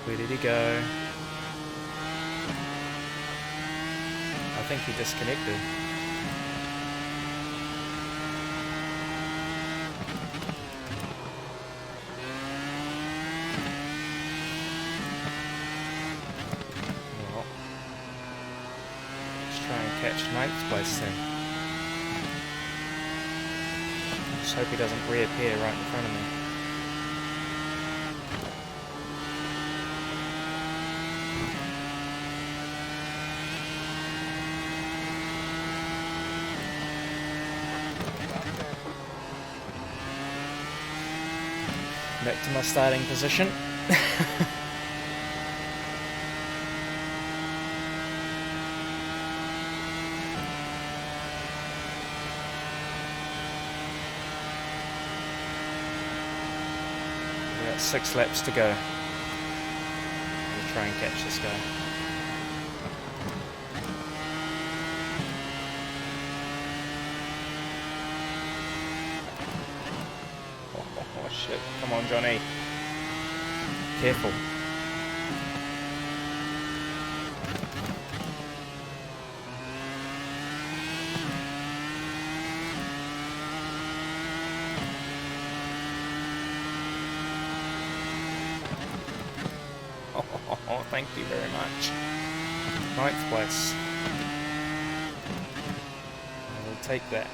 Where did he go? I think he disconnected. Well, let's try and catch 9th place then. Just hope he doesn't reappear right in front of me. Back to my starting position. About 6 laps to go. We'll try and catch this guy. Shit, come on, Johnny. Careful. Oh, thank you very much. 9th place. I will take that.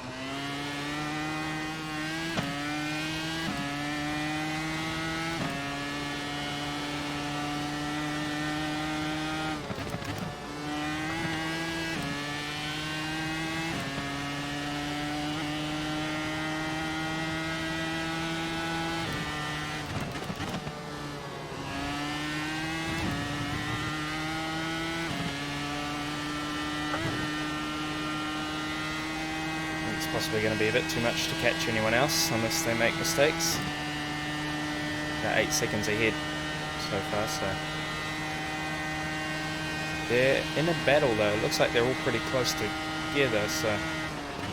It's possibly going to be a bit too much to catch anyone else unless they make mistakes. They're 8 seconds ahead so far, so they're in a battle though. It looks like they're all pretty close together, so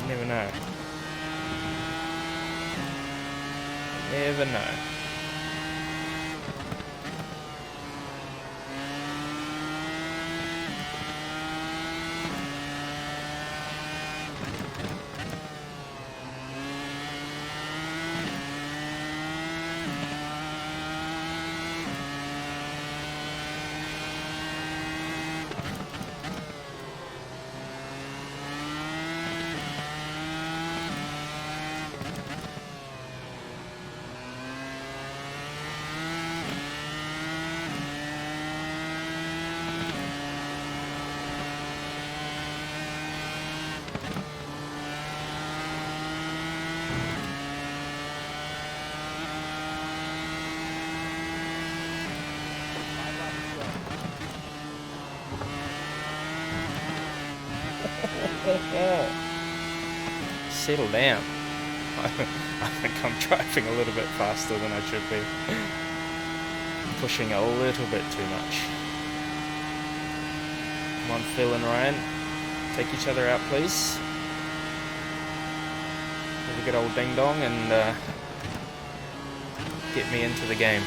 you never know. Never know. Settle down. I think I'm driving a little bit faster than I should be. Pushing a little bit too much. Come on, Phil and Ryan. Take each other out, please. Have a good old ding dong and get me into the game.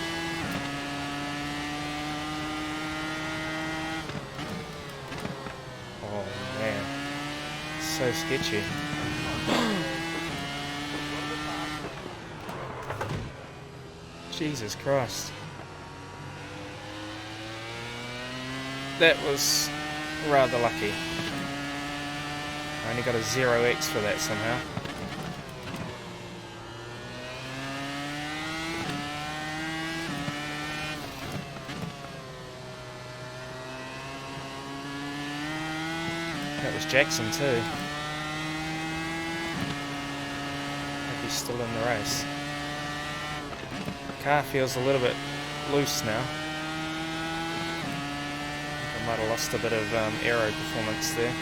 Oh man. So sketchy. Jesus Christ. That was rather lucky. I only got a 0x for that somehow. That was Jackson too. Hope he's still in the race. The car feels a little bit loose now. I might have lost a bit of aero performance there.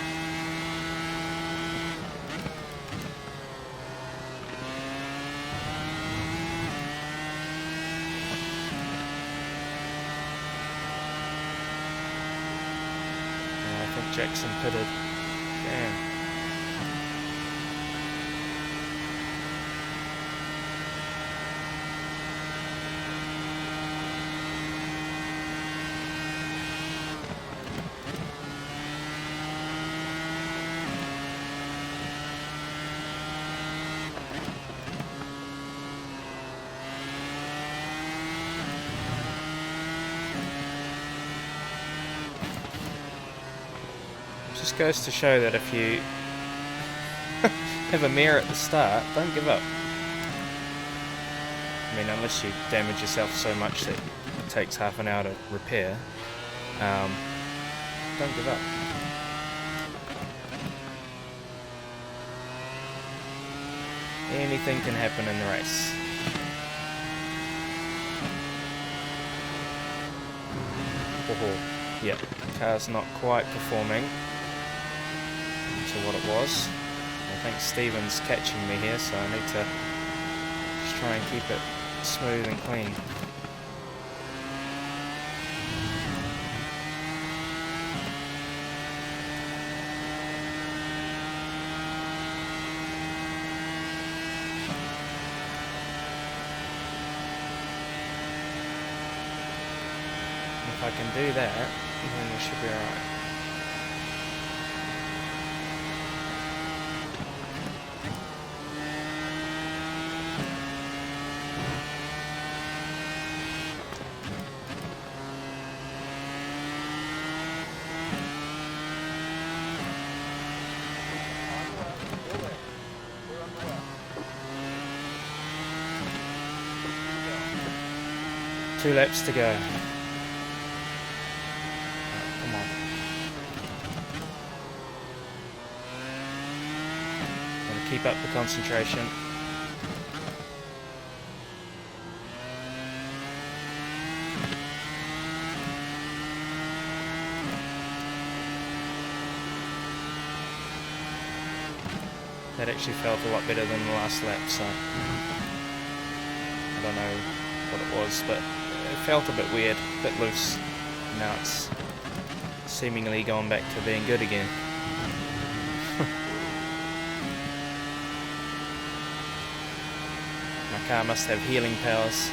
I think Jackson pitted. Damn. Just goes to show that if you have a mare at the start, don't give up. I mean, unless you damage yourself so much that it takes half an hour to repair, don't give up. Anything can happen in the race. Oh, yep, car's not quite performing to what it was. I think Steven's catching me here, so I need to just try and keep it smooth and clean. I can do that, then we should be alright. Two laps to go. Come on. Gonna keep up the concentration. That actually felt a lot better than the last lap, so I don't know what it was, but it felt a bit weird, a bit loose. Now it's seemingly gone back to being good again. My car must have healing powers.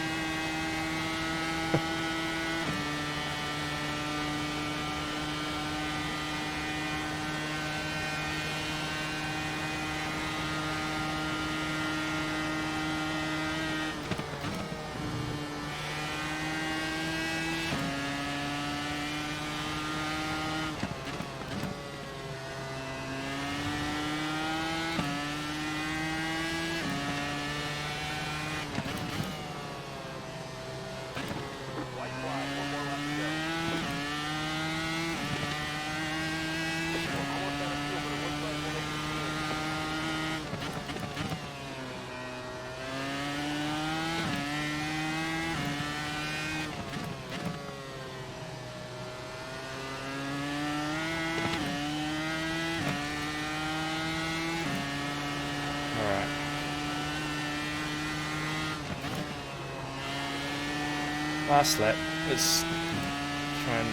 Last lap, let's try and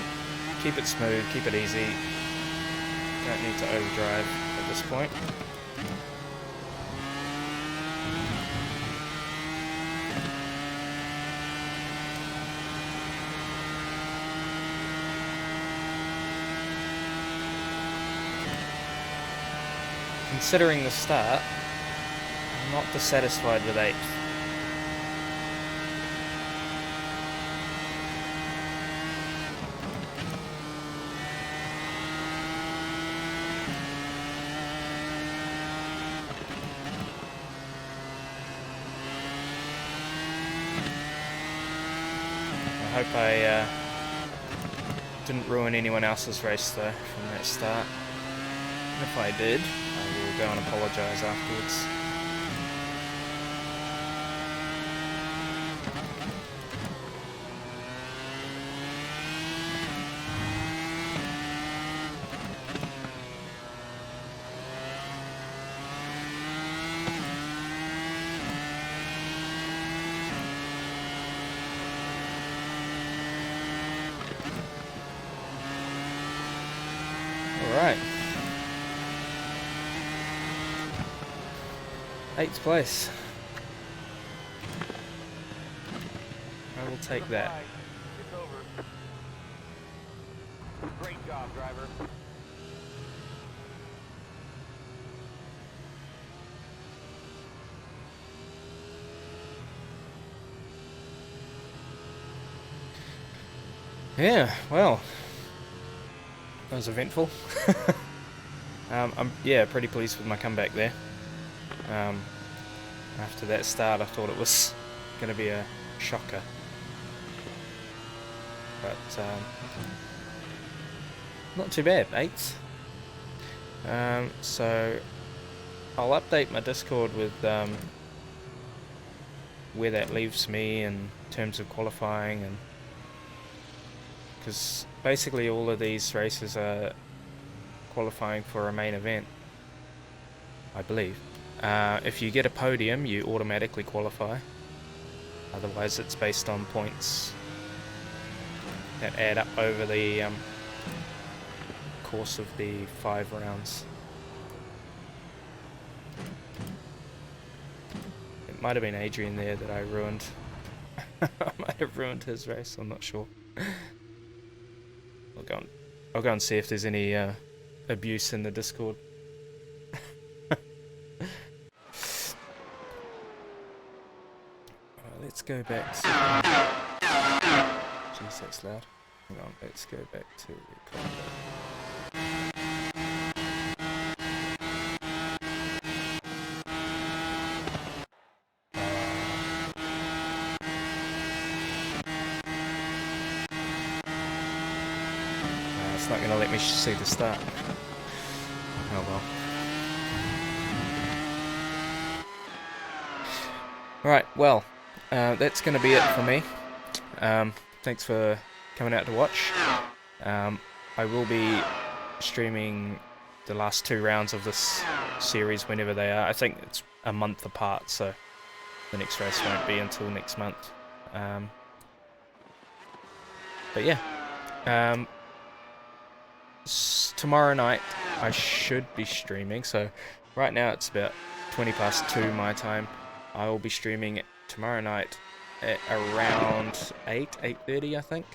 keep it smooth, keep it easy. Don't need to overdrive at this point. Considering the start, I'm not dissatisfied with 8th. I hope I didn't ruin anyone else's race though from that start. And if I did, I will go and apologise afterwards. Alright. 8th place. I will take that. It's over. Great job, driver. Yeah, well, that was eventful. I'm pretty pleased with my comeback there. After that start, I thought it was going to be a shocker, but not too bad, 8th. So I'll update my Discord with where that leaves me in terms of qualifying, and because basically all of these races are qualifying for a main event, I believe. If you get a podium, you automatically qualify. Otherwise, it's based on points that add up over the course of the 5 rounds. It might have been Adrian there that I ruined. I might have ruined his race, I'm not sure. I'll go and see if there's any abuse in the Discord. Let's go back to... Jeez, that's loud. Hang on, let's go back to combo. It's not going to let me see the start. Oh well. Alright, well, that's going to be it for me. Thanks for coming out to watch. I will be streaming the last 2 rounds of this series whenever they are. I think it's a month apart, so the next race won't be until next month. But yeah, tomorrow night I should be streaming. So right now it's about 20 past 2 my time. I will be streaming tomorrow night at around 8:30 I think.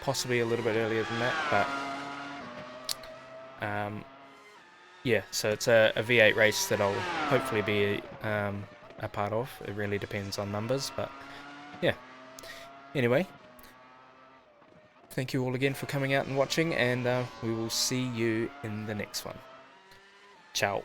Possibly a little bit earlier than that, but yeah, so it's a V8 race that I'll hopefully be a part of. It really depends on numbers, but yeah. Anyway, thank you all again for coming out and watching, and we will see you in the next one. Ciao.